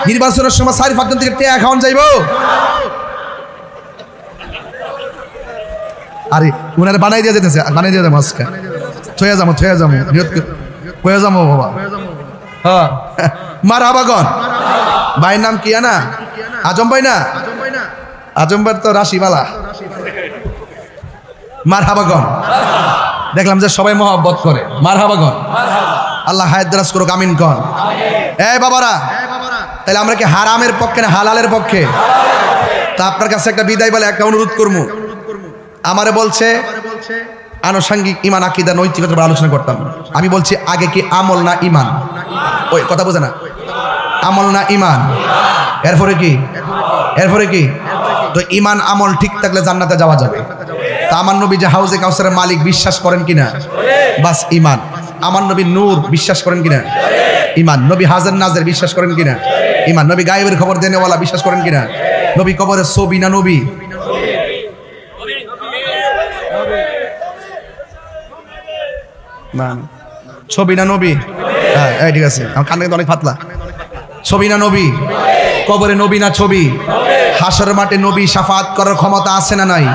নির্বাচনের সময় সারি ফাকদান থেকে টাকা খাওয়ান যাইবো আরে উনারে বানাই দিয়ে যেতেছে বানাই দিয়ে যাবো আজকে থয়ে যাবো নিয়ত কয়ে যাবো বাবা হ্যাঁ মারহাবাগন ভাইয়ের নাম কি না আজম ভাই না আজম ভাই তো রাশিওয়ালা মারহাবাগন দেখলাম যে সবাই মহব্বত করে মারহাবাগন আল্লাহ হায়াত দারাজ করুক আমিন কন এই বাবারা তাহলে আমরা কি হারামের পক্ষে না হালালের পক্ষে তা আপনার কাছে একটা বিদায় বলে একটা অনুরোধ করবো আমারে বলছে আনুষঙ্গিক ইমান আকীদা নৈতিকতার আলোচনা করতাম আমি বলছি আগে কি আমল না ইমান ওই কথা বোঝে না আমল না ইমান এরপরে কি তো ইমান আমল ঠিক থাকলে জান্নাতে যাওয়া যাবে তা আমার নবী যে হাউজে কাউসারের মালিক বিশ্বাস করেন কিনা বাস ইমান আমার নবী নূর বিশ্বাস করেন কিনা ইমান নবী হাজার নাজের বিশ্বাস করেন কিনা ইমান নবী গায়েবের খবর দেনেওয়ালা বিশ্বাস করেন কিনা নবী কবরের ছবি না নবী ছবি না নবী হ্যাঁ ঠিক আছে আমার কান কিন্তু অনেক পাতলা ছবি না নবী কবরে নবী না ছবি হাসর মাঠে নবী শাফাত করার ক্ষমতা আছে না নাই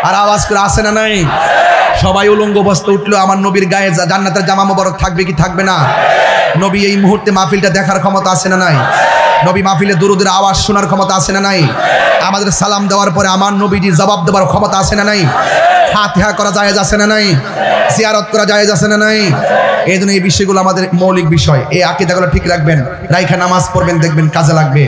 আর আওয়াজ করে আছে না নাই সবাই উলঙ্গ অবস্থা উঠলো আমার নবীর গায়ে জান্নাতের জামা মোবারক থাকবে কি থাকবে না নবী এই মুহূর্তে মাহফিলটা দেখার ক্ষমতা আছে না নাই নবী মাহফিলে দুরুদের আওয়াজ শোনার ক্ষমতা আছে না নাই আমাদের সালাম দেওয়ার পরে আমার নবীজি জবাব দেওয়ার ক্ষমতা আছে না নাই ফাতিহা করা জায়েজ আছে না নাই জিয়ারত করা জায়েজ আছে না নাই এই জন্য এই বিষয়গুলো আমাদের মৌলিক বিষয় এই আকীদাগুলো ঠিক রাখবেন রাইখা নামাজ পড়বেন দেখবেন কাজে লাগবে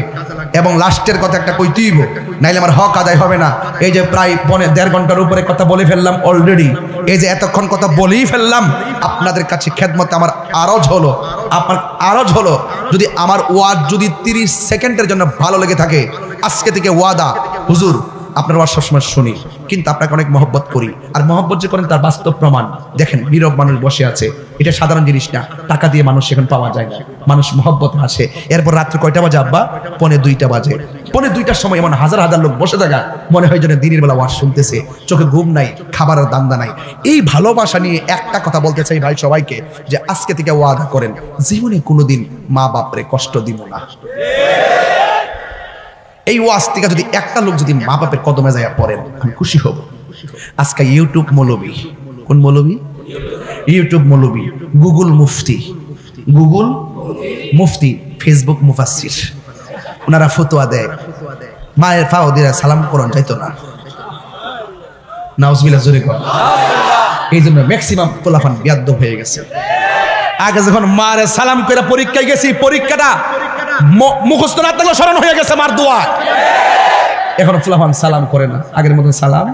এবং লাস্টের কথা একটা কইতেইব নাইলে আমার হক আদায় হবে না এই যে প্রায় 1.5 ঘন্টার উপরে কথা বলে ফেললাম অলরেডি এই যে এতক্ষণ কথা বলেই ফেললাম আপনাদের কাছে খেদমতে আমার আরজ হলো আপনার আরজ হলো যদি আমার ওয়াজ যদি 30 সেকেন্ডের জন্য ভালো লেগে থাকে আজকে থেকে ওয়াদা হুজুর আপনার ওয়াজ সবসময় শুনি কিন্তু আপনাকে অনেক মহব্বত করি আর মহব্বত যে করেন তার বাস্তব প্রমাণ দেখেন নীরব মানুষ বসে আছে এটা সাধারণ জিনিস না টাকা দিয়ে মানুষ সেখানে পাওয়া যায় না মানুষ মহব্বত আসে এরপর রাত্রে কয়টা বাজে আব্বা 1:30 বাজে 1:30টার সময় এমন হাজার হাজার লোক বসে থাকা মনে হয় যেন দিনের বেলা ওয়াজ শুনতেছে চোখে ঘুম নাই খাবারের দান্দা নাই এই ভালোবাসা নিয়ে একটা কথা বলতে চাই ভাই সবাইকে যে আজকে থেকে ওয়াদা করেন জীবনে কোনোদিন মা বাপরে কষ্ট দিব না এই ওয়াজ থেকে যদি একটা লোক যদি মা বাপের কদমে যায় পড়েন আমি খুশি হব আজকে ইউটিউব মৌলবী কোন মৌলবী ইউটিউব মৌলবী গুগল মুফতি ফেসবুক মুফাসসির ওনারা ফতোয়া দেয় মায়ের পাও দিয়ে সালাম করন যাইতো না নাউজুবিল্লাহ জোরে কর এই জন্য ম্যাক্সিমাম পোলাফান বিয়াদ্দব হয়ে গেছে আগে যখন মারে সালাম করে পরীক্ষায় গেছি পরীক্ষাটা মুখস্থ না থাকলে স্মরণ হয়ে গেছে মার দোয়া এখন ফুলাফান সালাম করে না আগের মতন সালাম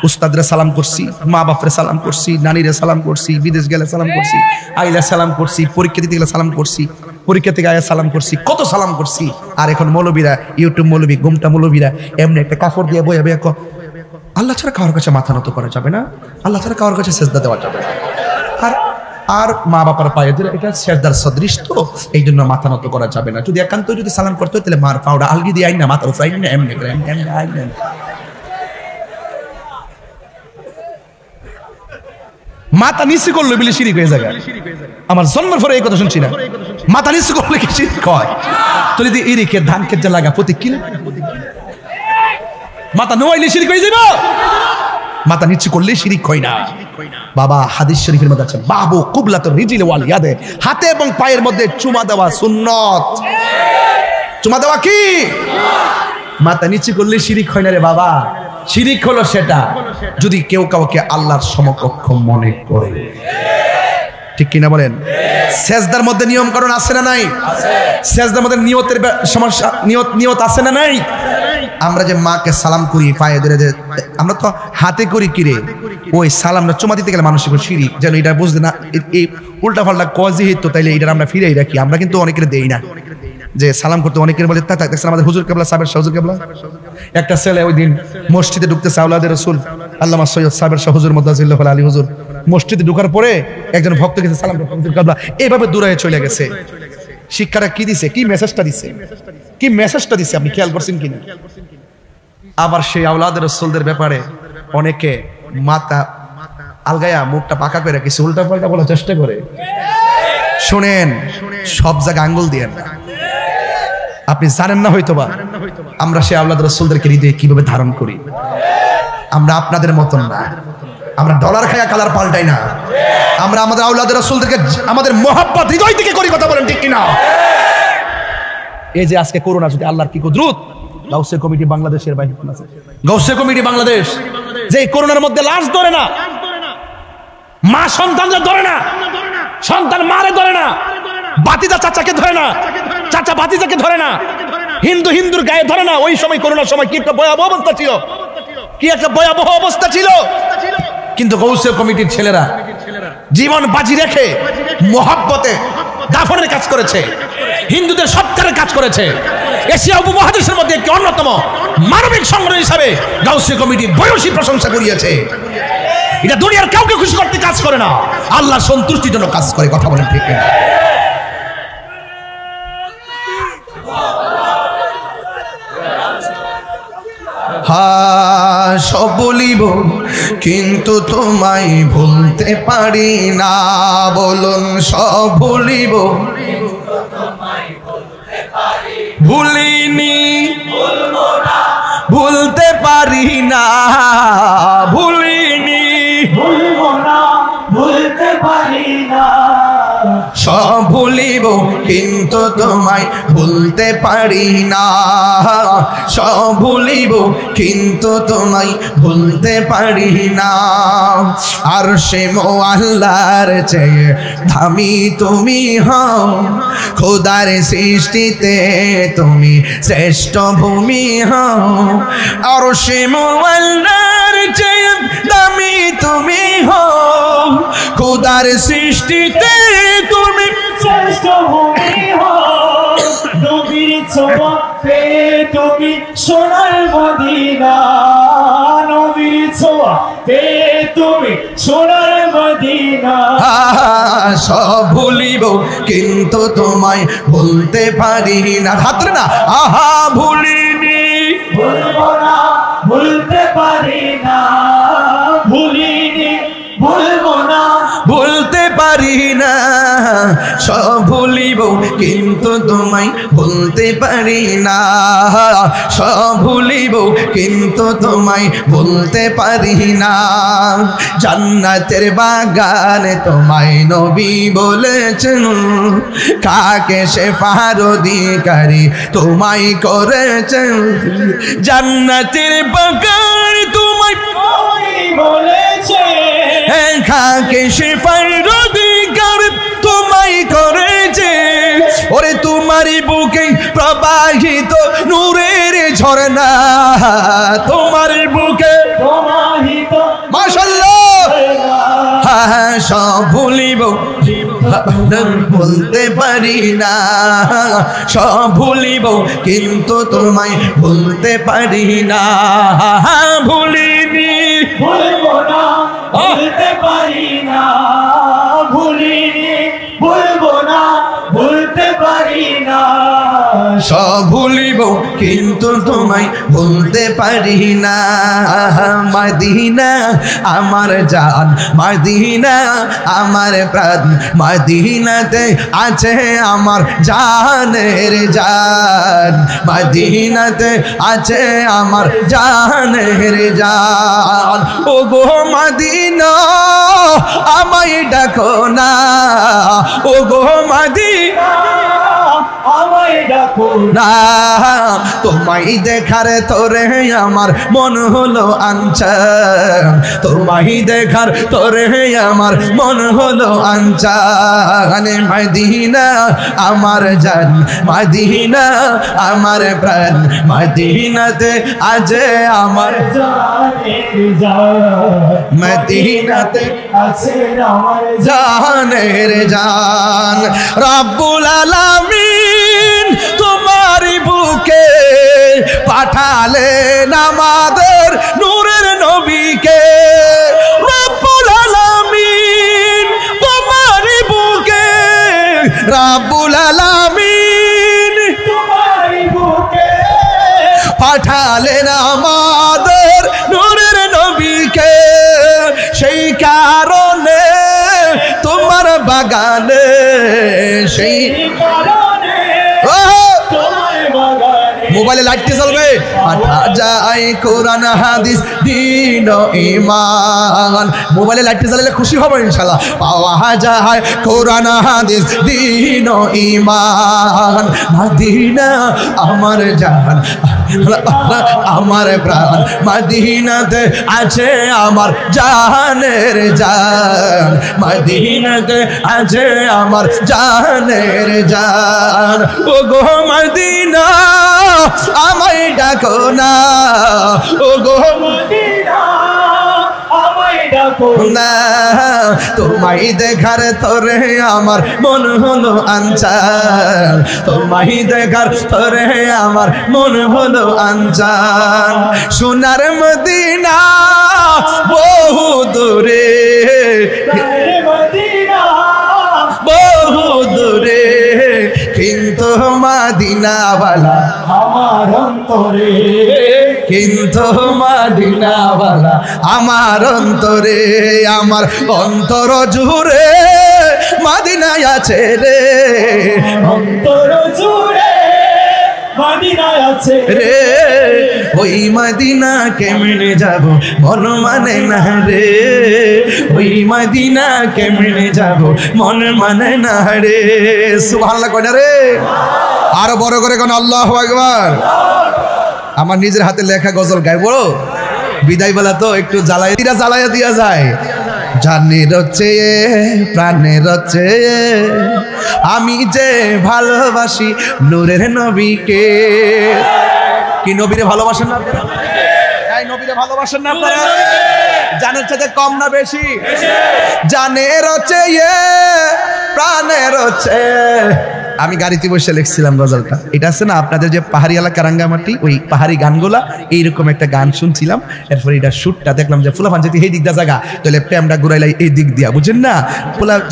উস্তাদরে সালাম করছি মা বাপরে সালাম করছি নানিরে সালাম করছি বিদেশ গেলে সালাম করছি আইলে সালাম করছি পরীক্ষা দিতে গেলে সালাম করছি পরীক্ষা থেকে আয়া সালাম করছি কত সালাম করছি আর এখন মৌলবীরা ইউটিউব মৌলবী গুমটা মৌলবীরা এমনি একটা কাপড় দিয়ে বইয়া বইয়া আল্লাহ ছাড়া কারোর কাছে মাথা নত করা যাবে না আল্লাহ ছাড়া কারোর কাছে সেজদা দেওয়া যাবে না আর মা বাবার পায়ে দিলে এটা সেজদার সদৃশ তো এই জন্য মাথা নত করা যাবে না যদি একান্ত যদি সালাম করতে হয় তাহলে মার পাউডা আলগি দিয়ে আইন না মাথার উপর আইন না এমনি করে এমনি মাথা নিচু করলে বলে শিরিক হয়ে যায় আমার জন্মের পরে এই কথা শুনছি না মাথা নিচু করলে কি শিরিক হয় তো যদি ইরিকে ধান খেতে লাগা প্রতি কিলো মাথা নোয়াইলে শিরিক হয়ে যাবে, মাথা নিচু করলে শিরিক হয় না। বাবা হাদিস শরীফের মধ্যে আছে বাবু কুবলাতুর রিজিল ওয়াল ইয়াদে, হাতে এবং পায়ের মধ্যে চুমা দেওয়া সুন্নত। চুমা দেওয়া কি? মাথা নিচু করলে শিরিক হয় না রে বাবা। শিরিক হলো সেটা যদি কেউ কাউকে আল্লাহর সমকক্ষ মনে করে, ঠিক কিনা বলেন? সেজদার মধ্যে নিয়ম কানুন আছে না নাই? সেজদার মধ্যে নিয়তের সমস্যা, নিয়ত আছে না নাই? আমরা যে মাকে সালাম করি পায়ে ধরে, যে আমরা তো হাতে করি কিরে, ওই সালামটা চুমা দিতে গেলে মানুষের শিরিক, যেন এটা বুঝতে না, এই উল্টা পাল্টা কজি হইতো, তাইলে এটা আমরা ফিরেই রাখি। আমরা কিন্তু অনেকের দেই না, যে সালাম করতে অনেকের বলে দেখছেন আমাদের হুজুর কেবলা সাহেবের হুজুর কেবলা, একটা ছেলে ওই দিন মসজিদে ঢুকতেছে, আওলাদের রাসূল আল্লামা সৈয়দ সাহেবের হুজুর মুদাজিল্লাহ আলী হুজুর মসজিদে ঢোকার পরে একজন ভক্ত গেছে সালাম হুজুর কেবলা, এইভাবে দূরে চলে গেছে। শিক্ষাটা কি দিছে, কি মেসেজটা দিছে, কি মেসেজটা দিছে আপনি খেয়াল করছেন কিনা? আবার সেই আওলাদের রাসূলদের ব্যাপারে অনেকে মাথা আলগায়া মুখটা পাকা করে কিছু উল্টা পাল্টা বলার চেষ্টা করে। শুনেন, সব জায়গায় আঙ্গুল দিয়েন না। আপনি জানেন না হয়তোবা আমরা সেই আওলাদ রাসূলদেরকে হৃদয়ে কিভাবে ধারণ করি। আমরা আপনাদের মতন না, আমরা ডলার খায়া কালার পাল্টাই না। আমরা আমাদের আওলাদ রাসূলদেরকে আমাদের মহব্বত হৃদয় থেকে করি। কথা বলেন ঠিক কিনা? এই যে আজকে করোনা, যদি আল্লাহর কি কুদরত, গাউসে কমিটি বাংলাদেশের বাইরে আছে, গাউসে কমিটি বাংলাদেশ যে করোনার মধ্যে লাশ ধরে না, মা সন্তানদের ধরে না, সন্তান মারে ধরে না, বাতিজা চাচাকে ধরে না, চাচা বাতিজাকে ধরে না, হিন্দু হিন্দুর গায়ে ধরে না। ওই সময় করোনার সময় কি একটা ভয়াবহ অবস্থা ছিল, কি একটা ভয়াবহ অবস্থা ছিল। কিন্তু গৌসে কমিটির ছেলেরা জীবন বাজি রেখে মোহাব্বতে দাফনের কাজ করেছে, হিন্দুদের সৎকারের কাজ করেছে। এশিয়া উপমহাদেশের মধ্যে একটি অন্যতম মানবিক সংগঠন হিসাবে গাউসে কমিটি বয়সী প্রশংসা করিয়েছে। এটা দুনিয়ার কাউকে খুশি করতে কাজ করে না, আল্লাহর সন্তুষ্টির জন্য কাজ করে। কথা বলেন ঠিক না? সব বলিব কিন্তু তোমায় ভুলতে পারি না। বলুন সব বলিব, ভুলিনি, ভুলতে পারি না, ভুলিনি, ভুলবো না, ভুলতে পারি না। সব ভুলিব কিন্তু তোমায় ভুলতে পারি না, সব ভুলিব কিন্তু তোমায় ভুলতে পারি না। আর সে মোয়াল্লার চেয়ে দামি তুমি হও, খোদার সৃষ্টিতে তুমি শ্রেষ্ঠ ভূমি হও। আর সে মোয়াল্লার চেয়ে দামি তুমি হও, খোদার সৃষ্টিতে তুমি শ্রেষ্ঠ ভূমি হও। নবীর ছোঁয়া পেয়ে তুমি সোনার মদিনা, নবীর ছোঁয়া পেয়ে তুমি সোনার মদিনা। সব ভুলিব কিন্তু তোমায় ভুলতে পারি না। হাত না, আহা ভুলিনি, ভুলবো না, ভুলতে পারি না, ভুলিনি, ভুলবো না, ভুলতে পারি না। সব ভুলিব কিন্তু তোমায় ভুলতে পারি না, সব ভুলিব কিন্তু তোমায় ভুলতে পারি না। জান্নাতের বাগানে তোমায় নবী বলেছেন, কাকে শেফার অধিকারী তোমায় করেছেন। জান্নাতের বাগান তোমায় বলেছে, কাকে শেফার অধিকার তোমায় করেছে। ওরে তোমারই বুকে প্রবাহিত নূরের ঝরনা, তোমার বুকে প্রবাহিত মাশাআল্লাহ। সব ভুলিব বলতে পারি না, সব ভুলিব কিন্তু তোমায় ভুলতে পারি না। ভুলিনি, ভুলবো না, ভুলতে পারি না, ভুলিনি, ভুলবো না, ভুলতে পারি না। সব ভুলিব কিন্তু তোমায় ভুলতে পারি না। মদিনা আমার জান, মদিনা আমার প্রাণ, মদিনাতে আছে আমার জানের জান, মদিনাতে আছে আমার জানের জান। ও গো মদিনা আমায় ডাকো না, ও গো মদিনা আমায় ডাকো না। তোমায় দেখার তোরে আমার মন হলো আনচান, তোমায় দেখার তোরে আমার মন হলো আনচান। মদিনা আমার জান, মদিনা আমার প্রাণ, মদিনাতে আছে আমার জানের জান, মদিনাতে আছে আমার জানের জান। রব্বুল আলামিন তোমারি বুকে পাঠালেন আমাদের নূরের নবীকে। রব্বুল আলামিন তোমারি বুকে, রব্বুল আলামিন তোমারি বুকে পাঠালেন আমাদের নূরের নবীকে। সেই কারণে তোমার বাগানে, সেই কারণে তোমার বাগানে মোবাইলে লাইটটি চলবে। পাঠা যায় কোরআন হাদিস দ্বীন ও ঈমান, মোবাইলে লাইটটি জ্বালালে খুশি হবে ইনশাআল্লাহ। পাওয়া যায় কোরআন হাদিস দ্বীন ও ঈমান। মদিনা আমার জান, আমার প্রাণ, মদিনাতে আছে আমার জানের জান, মদিনাতে আছে আমার জানের জান। ও গো মদিনা আমায় ডাকো না, ও গো মদিনা আমায় ডাকো না। তোমায় দেখার তোরে আমার মন হলো আনচান, তোমায় দেখার তোরে আমার মন হলো আনচান। সোনার মদিনা বহু দূরে, মদিনা বহু দূরে, কিন্তু মদিনাওয়ালা আমার অন্তরে, কিন্তু মদিনাওয়ালা আমার অন্তরে। আমার অন্তর জুড়ে মদিনায় আছে রে, অন্তর জুড়ে মদিনায় আছে রে। ওই মদিনা কেমনে যাব মন মানে না রে, ওই মদিনা কেমনে যাব মন মানে না রে। সুবহানাল্লাহ কই না রে? আরো বড় করে কোন আল্লাহু আকবার। আমার নিজের হাতে লেখা গজল গাইব, বিদায় বেলা তো একটু জ্বালাইয়া দিয়া যায়। জানের চেয়ে প্রাণের চেয়ে আমি যে ভালোবাসি নূরের নবীকে। কি নবীরে ভালোবাসেন না? এই নবীরে ভালোবাসেন না আপনারা? জানের চেয়ে কম না বেশি? জানের চেয়ে প্রাণের চেয়ে। আমি গাড়িতে বসে লিখছিলাম গজলটা। এটা আছে না আপনাদের যে পাহাড়ি এলাকা রাঙ্গামাটি, ওই পাহাড়ি গানগুলা, এইরকম একটা গান শুনছিলাম। এরপর এটা শুটটা দেখলাম যে ফুলাফান যদি এই দিক দিয়া জায়গা, তাহলে প্রেমটা ঘুরাইলাই এই দিক দিয়া, বুঝেন না?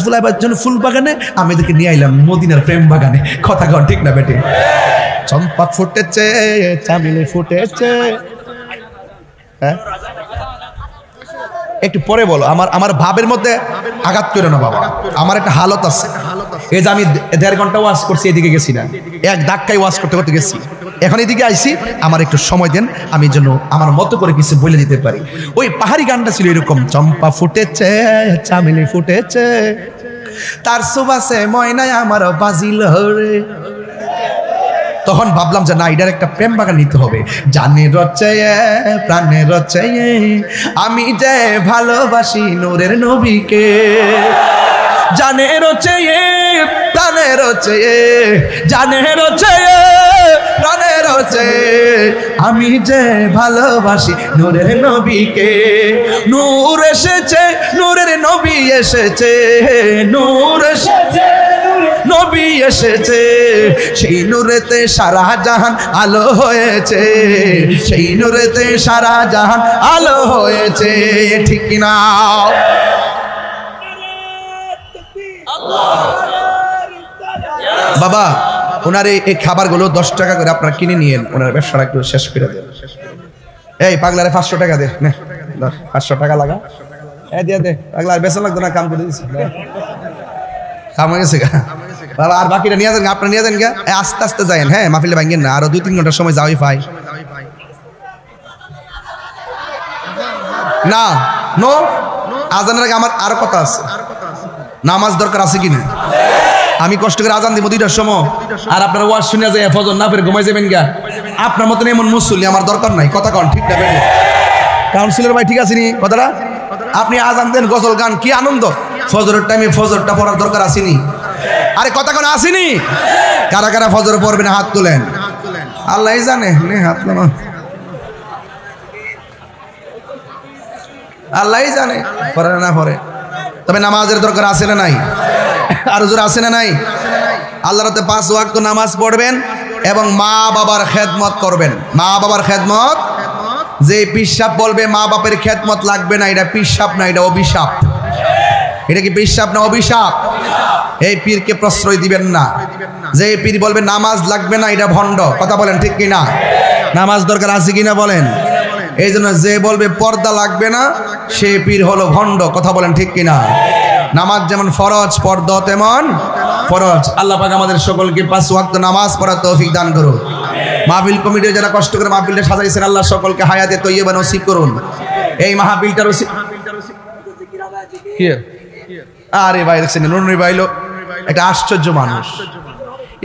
ফুলাইবার জন্য ফুল বাগানে, আমি এদেরকে নিয়ে আইলাম মদিনার প্রেম বাগানে। কথা কন ঠিক না বেটে? চম্পা ফুটেছে, চামেলি ফুটেছে। হ্যাঁ একটু পরে বলো, আমার ভাবের মধ্যে আঘাত করে না বাবা। আমার একটা হালত আছে, এই যে আমি 1.5 ঘন্টা ওয়াজ করছি, এদিকে গেছি না, এক ধাক্কায় ওয়াজ করতে করতে গেছি। এখন এদিকে আইছি, আমার একটু সময় দেন, আমি যেন আমার মতো করে কিছু বলে দিতে পারি। ওই পাহাড়ি গানটা ছিল এরকম, চম্পা ফুটেছে, চামেলি ফুটেছে, তার সুবাসে ময়নায় আমার বাজিল রে। তখন ভাবলাম যে না, এটার একটা প্রেম বাগান নিতে হবে। জানের চেয়ে প্রাণের চেয়ে আমি যে ভালোবাসি নূরের নবীকে। জানের চেয়ে প্রাণের চেয়ে, জানের চেয়ে প্রাণের চেয়ে আমি যে ভালোবাসি নূরের নবীকে। নূর এসেছে, নূরের নবী এসেছে, নূর এসেছে, নবী এসেছে, সেই নূরেতে সারা জাহান আলো হয়েছে, সেই নূরেতে সারা জাহান আলো হয়েছে। ঠিক কিনা? বাবা ওনার এই খাবারগুলো 10 টাকা করে আপনারা কিনে নিয়েন, ওনার ব্যবসাটা একটু শেষ করে দেন। এই পাগলারে 500 টাকা দে, নে 500 টাকা লাগা, দিয়ে দে পাগলার, বেচা লাগতো না, কাম করে দিছি, কাম হয়ে গেছে গা বাবা। আর বাকিটা নিয়ে যান, আপনারা নিয়ে যান গা, আস্তে আস্তে যায়েন, হ্যাঁ মাহফিলে ভাঙেন না, আরো 2-3 ঘন্টার সময় যাওয়াই পাই না। নো আজানের আগে আমার আরো কথা আছে, নামাজ দরকার আছে কিনা? আমি কষ্ট করে আজান দিব 2টার সময়, আর আপনারা ওয়াজ শুনে যায় ফজর না ফের ঘুমাই যাবেন গা। আপনার মতন এমন মুসল্লি আমার দরকার নাই, কথা কন ঠিক না? কাউন্সিলর ভাই ঠিক আছে নি কথাটা? আপনি আজান দেন, গজল গান, কি আনন্দ। ফজরের টাইমে ফজরটা পড়ার দরকার আসেনি? আরে কথা কোন আসেনি? কারা কারা ফজর পড়বেন হাত তুলেন, আল্লাহ জানে, নে হাত নামা, আল্লাহ জানে পড়ে না পড়ে। তবে নামাজের দরকার আছে না নাই? আর হুজুর আছে না নাই? আল্লাহর রাতে 5 ওয়াক্ত নামাজ পড়বেন এবং মা বাবার খেদমত করবেন। মা বাবার খেদমত, যে পিসাব বলবে মা বাপের খেদমত লাগবে না, এটা পিসাব না, এটা অভিশাপ। এটা কি পিসাব না অভিশাপ? এই পীরকে প্রশ্রয় দিবেন না। যে পীর বলবে নামাজ লাগবে না, এটা ভণ্ড। কথা বলেন ঠিক কিনা? নামাজ দরকার আছে কিনা বলেন? এই জন্য যে বলবে পর্দা লাগবে না, সে পীর হলো ভণ্ড। কথা বলেন ঠিক কিনা? নামাজ যেমন ফরজ, পর্দা তেমন ফরজ। আল্লাহ পাক আমাদের সকলকে 5 ওয়াক্ত নামাজ পড়ার তৌফিক দান করুন। মাহফিল কমিটি যারা কষ্ট করে মাহফিলটা সাজাইছেন, আল্লাহ সকলকে হায়াতে তৈয়বা নসিব করুন। এই মাহফিলটার কি আরে ভাই দেখছেন, নুরুনি ভাই লোক একটা আশ্চর্য মানুষ।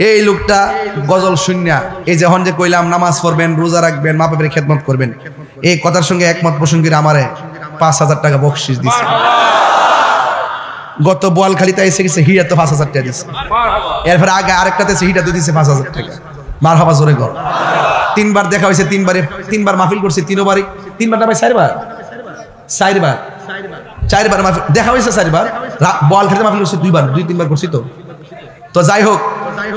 এই লোকটা গজল শুনিয়া, এই যখন যে কইলাম নামাজ পড়বেন, রোজা রাখবেন, মা বাপের খেদমত করবেন, এই কথার সঙ্গে একমত পোষণ করে আমারে 5,000 টাকা বকশিস দিছে। গত বোয়ালখালীতে এসে গেছে, হিরা তো 5,000 টাকা দিছে। এরপরে আগে আরেকটাতে হিরা তো দিছে 5,000 টাকা। মারহাবা জোরে কর। 3বার দেখা হয়েছে, 3বার মাহফিল করছে, 3বার না ভাই 4বার মাহফিল দেখা হয়েছে, 4বার বোয়ালখালীতে মাহফিল করছে, 2-3বার করছি। তো যাই হোক,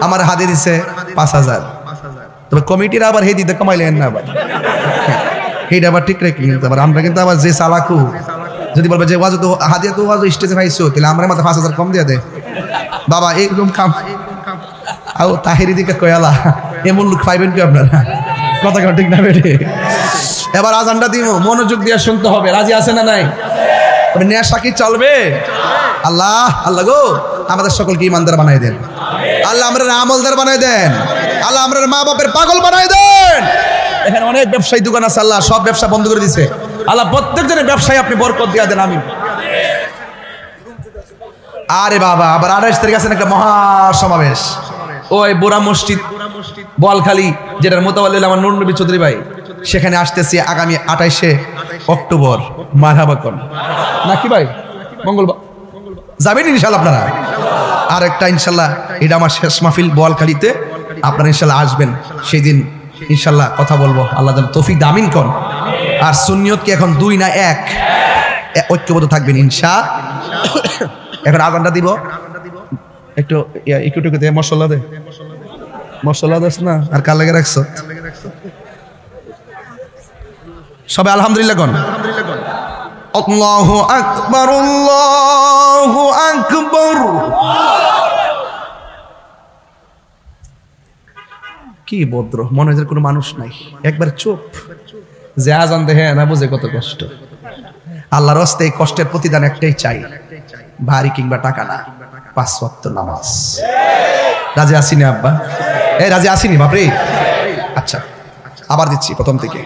আমার হাতে দিছে 5,000। তবে কমিটির আবার হে দিতে কমাইলেন না, আবার এইটা আবার ঠিক রেখে কিন্তু আবার আমরা কিন্তু আবার যে চালাকু, যদি বলবে যে ওয়াজ তো হাদিয়া তো ওয়াজ স্টেজে পাইছো, তাহলে আমরা মাথা 5,000 কম দিয়ে দে বাবা, এরকম কাম। আও তাহিরি দিকে কয়ালা এমন লোক পাইবেন কি আপনারা? কথা ঠিক না বেটে? এবার আজানটা দিব, মনোযোগ দিয়ে শুনতে হবে। রাজি আছে না নাই? তবে নেশা কি চলবে? আল্লাহ আল্লাহ গো আমাদের সকলকে ইমানদার বানাই দেন। আল্লাহ আমরা আমলদার বানাই দেন। আল্লাহ আমরা মা বাপের পাগল বানাই দেন। এখানে অনেক ব্যবসায়ী দোকান আছে, আল্লাহ সব ব্যবসা বন্ধ করে দিছে। আল্লাহ প্রত্যেকজনের ব্যবসায় আপনি বরকত দিয়া দেন, আমিন। আরে বাবা, আবার 28 তারিখ আছে একটা মহা সমাবেশ, ওই বুড়া মসজিদ বোয়ালখালী, যেটার মোতাবাল্লিল আমার নুরনবী চৌধুরী ভাই, সেখানে আসতেছি আগামী 28শে অক্টোবর। মারহাবা কোন নাকি ভাই? মঙ্গলবার যাবেন ইনশাল্লাহ আপনারা? আর একটা ইনশাল্লাহ, এটা আমার শেষ মাহফিল বোয়ালখালীতে, আপনারা ইনশাল্লাহ আসবেন। সেই দিন ইনশাল্লাহ কথা বলবো, আল্লাহ যেন তৌফিক দান করেন। আর সুন্নিয়ত কি এখন 2 না 1? ঐক্যবদ্ধ থাকবেন ইনশাআল্লাহ। এখন আজানটা দিব, একটু একটু দে, মশলা দে, মশলা দেস না, আর কাল লেগে রাখছো সবাই আলহামদুলিল্লাহ কোন। আল্লাহু আকবার, আল্লাহু আকবার। কি ভদ্র, মনে হয় কোনো মানুষ নাই, একবার চুপ। যে আজান দেখে না বুঝে কত কষ্ট। আল্লাহর রাস্তে এই কষ্টের প্রতিদান একটাই চাই, ভারী কিংবা টাকা না, 5 ওয়াক্ত নামাজ। রাজি আসিনি আব্বা? এই রাজি আসিনি বাপরে? আচ্ছা আবার দিচ্ছি প্রথম থেকে।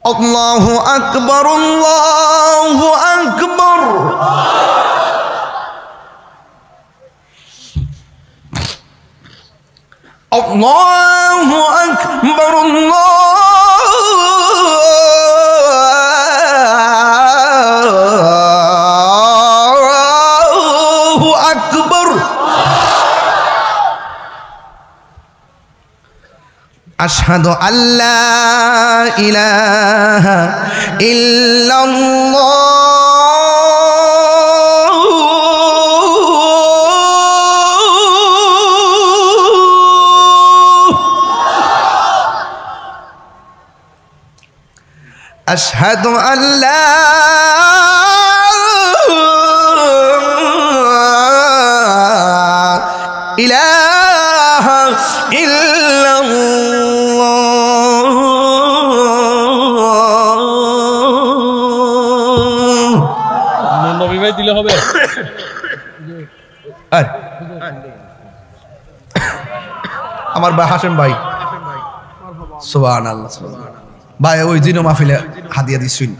আল্লাহু আকবার, আল্লাহু আকবার। আল্লাহু আকবার, আল্লাহু আকবার। আশহাদু আল্লা ইলাহা ইল্লাল্লাহ, আশহাদু আল্লা নবী ভাই দিলে হবে। আমার ভাই হাশেম ভাই, সুবহানাল্লাহ ভাই, ওই দিনও মাহফিলে হাদিয়া দিছুন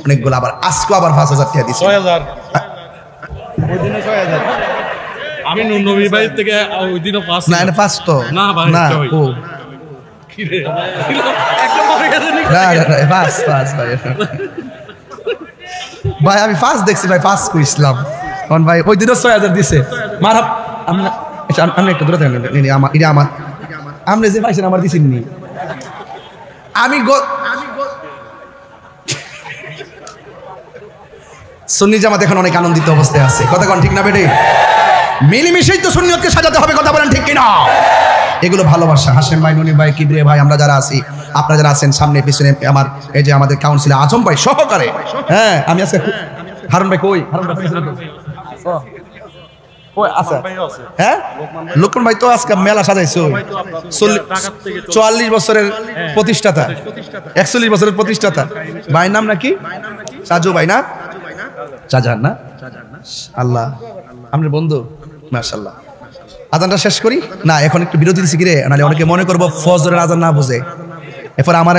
অনেকগুলো, আবার আজকে আবার 5000 টাকা দিছি। 6000 ওই দিনে 6000 আমি নবী ভাই থেকে ওই দিনও 5 না না 5 তো না ভাই, না ও কি রে একটা পড়ে গেছে নি। না না 5 ভাই ভাই আমি 5 দেখছি ভাই, 5 কইছিলাম কোন ভাই, ওই দিনও 6000 দিছে। মারহাব আমি একটু দূরে থাকেন, নি আমার এটা আমার আপনি যে পাইছেন আমার দিছেন নি, আমি সুন্নি জামাত এখন অনেক আনন্দিত অবস্থায় আছে, কথা কোন ঠিক না বেটে? মিলেমিশেই তো সুন্নিয়তকে সাজাতে হবে, কথা বলেন ঠিক কিনা? এগুলো ভালোবাসা। হাশেম ভাই, ননি ভাই, কিবরে ভাই, আমরা যারা আছি, আপনারা যারা আছেন সামনে পিছনে, আমার এই যে আমাদের কাউন্সিলর আজম ভাই সহকারে, হ্যাঁ আমি আজকে হারুন ভাই কই, হারুন ভাই ওই আচ্ছা হ্যাঁ লোকমান ভাই তো আজকে মেলা সাজাইছো, 44 বছরের প্রতিষ্ঠাতা, 41 বছরের প্রতিষ্ঠাতা ভাই, নাম নাকি সাজু ভাই না, শাহজাহান না, আল্লাহ আপনার বন্ধু, মাশাআল্লাহ। আজানটা শেষ করি না, এখন একটু বিরতি দিছি কি রে, নাহলে অনেকে মনে করবো ফজরের আজান না বুঝে, এরপর আমার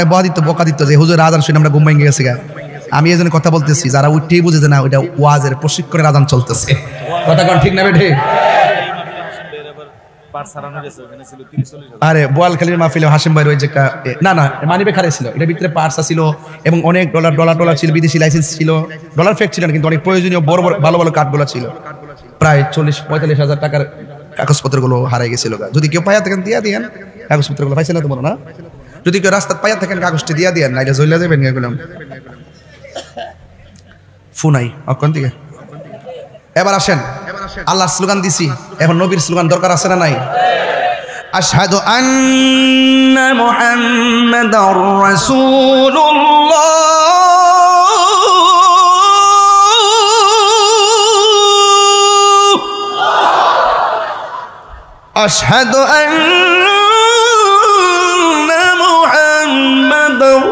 বকা দিত যে হুজুরের আজান শুনে আমরা ঘুম ভেঙে গেছি গা। আমি এই জন্য কথা বলতেছি, যারা উঠেই বুঝেছে না ওইটা ওয়াজের প্রশিক্ষণের আজান চলতেছে, কথা কোন ঠিক না বেঠে? আরে বোয়ালখালীর মাহফিলে হাশেম ভাইয়ের ওই যে না না মানিবে খারে ছিল, এটার ভিতরে পার্সা ছিল এবং অনেক ডলার ছিল, বিদেশি লাইসেন্স ছিল, ডলার ফেক ছিল না, কিন্তু অনেক প্রয়োজনীয় বড় বড় ভালো ভালো কার্ডগুলো ছিল, প্রায় 40-45 হাজার টাকার কাগজপত্রগুলো হারাই গেছিল। যদি কেউ পাইয়া থাকেন দিয়া দিয়েন, কাগজপত্রগুলো পাইছে না তোমার না, যদি কেউ রাস্তা পাইয়া থাকেন কাগজটি দিয়া দিয়েন, না এটা জ্বলে দেবেন এগুলো ফুনাই অক্ষণ থেকে। এবার আসেন, আল্লাহর স্লোগান দিছি, এখন নবীর স্লোগান দরকার আছে না নাই? আশহাদু আন্না মুহাম্মাদার রাসূলুল্লাহ, আশহাদু আন্না মুহাম্মাদার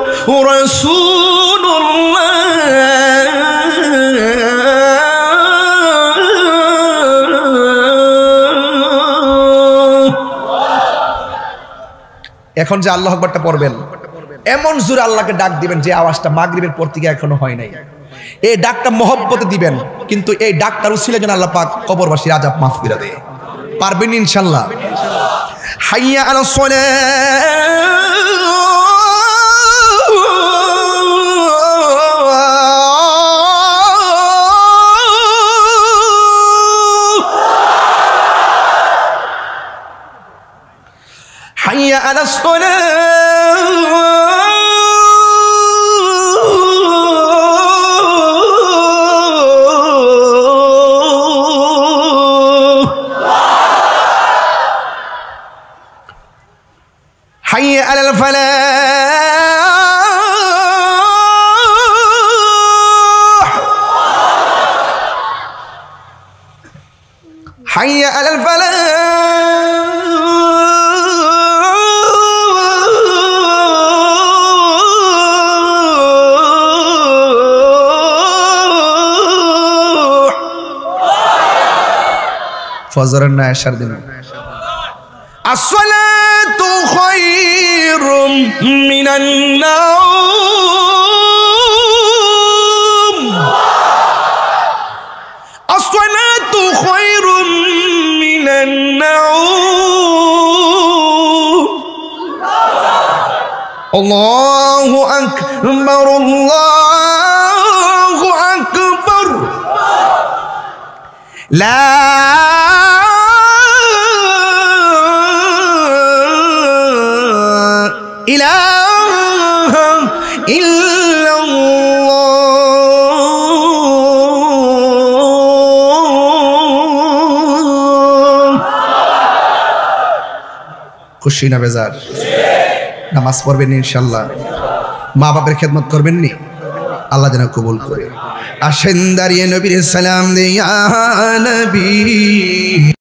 রাসূলুল্লাহ, এখন যে আল্লাহু আকবারটা পড়বেন, এমন জোরে আল্লাহকে ডাক দিবেন যে আওয়াজটা মাগরিবের পর থেকে এখনো হয় নাই। এই ডাকটা মহব্বতে দিবেন, কিন্তু এই ডাকটার উসিলায় যেন আল্লাহ পাক কবরবাসীর আযাব মাফ করে দেয়। পারবেন ইনশাআল্লাহ? হাইয়া আলাস সালাহ, حي على الصلاة، حي على الفلاح، حي على الفلاح. ফজরের না এশার দিন, আসসালাতু খায়রুম মিনান নাওম, আসসালাতু খায়রুম মিনান নাওম, আল্লাহু আকবার, আল্লাহু আকবার, লা ইলাহা ইল্লাল্লাহ। খুশি না বেজার? নামাজ পড়বেন ইনশাআল্লাহ, মা বাবার খেদমত করবেন নি, আল্লাহ যেন কবুল করে। আসেন দাঁড়িয়ে নবীর সালাম দিয়া নবী।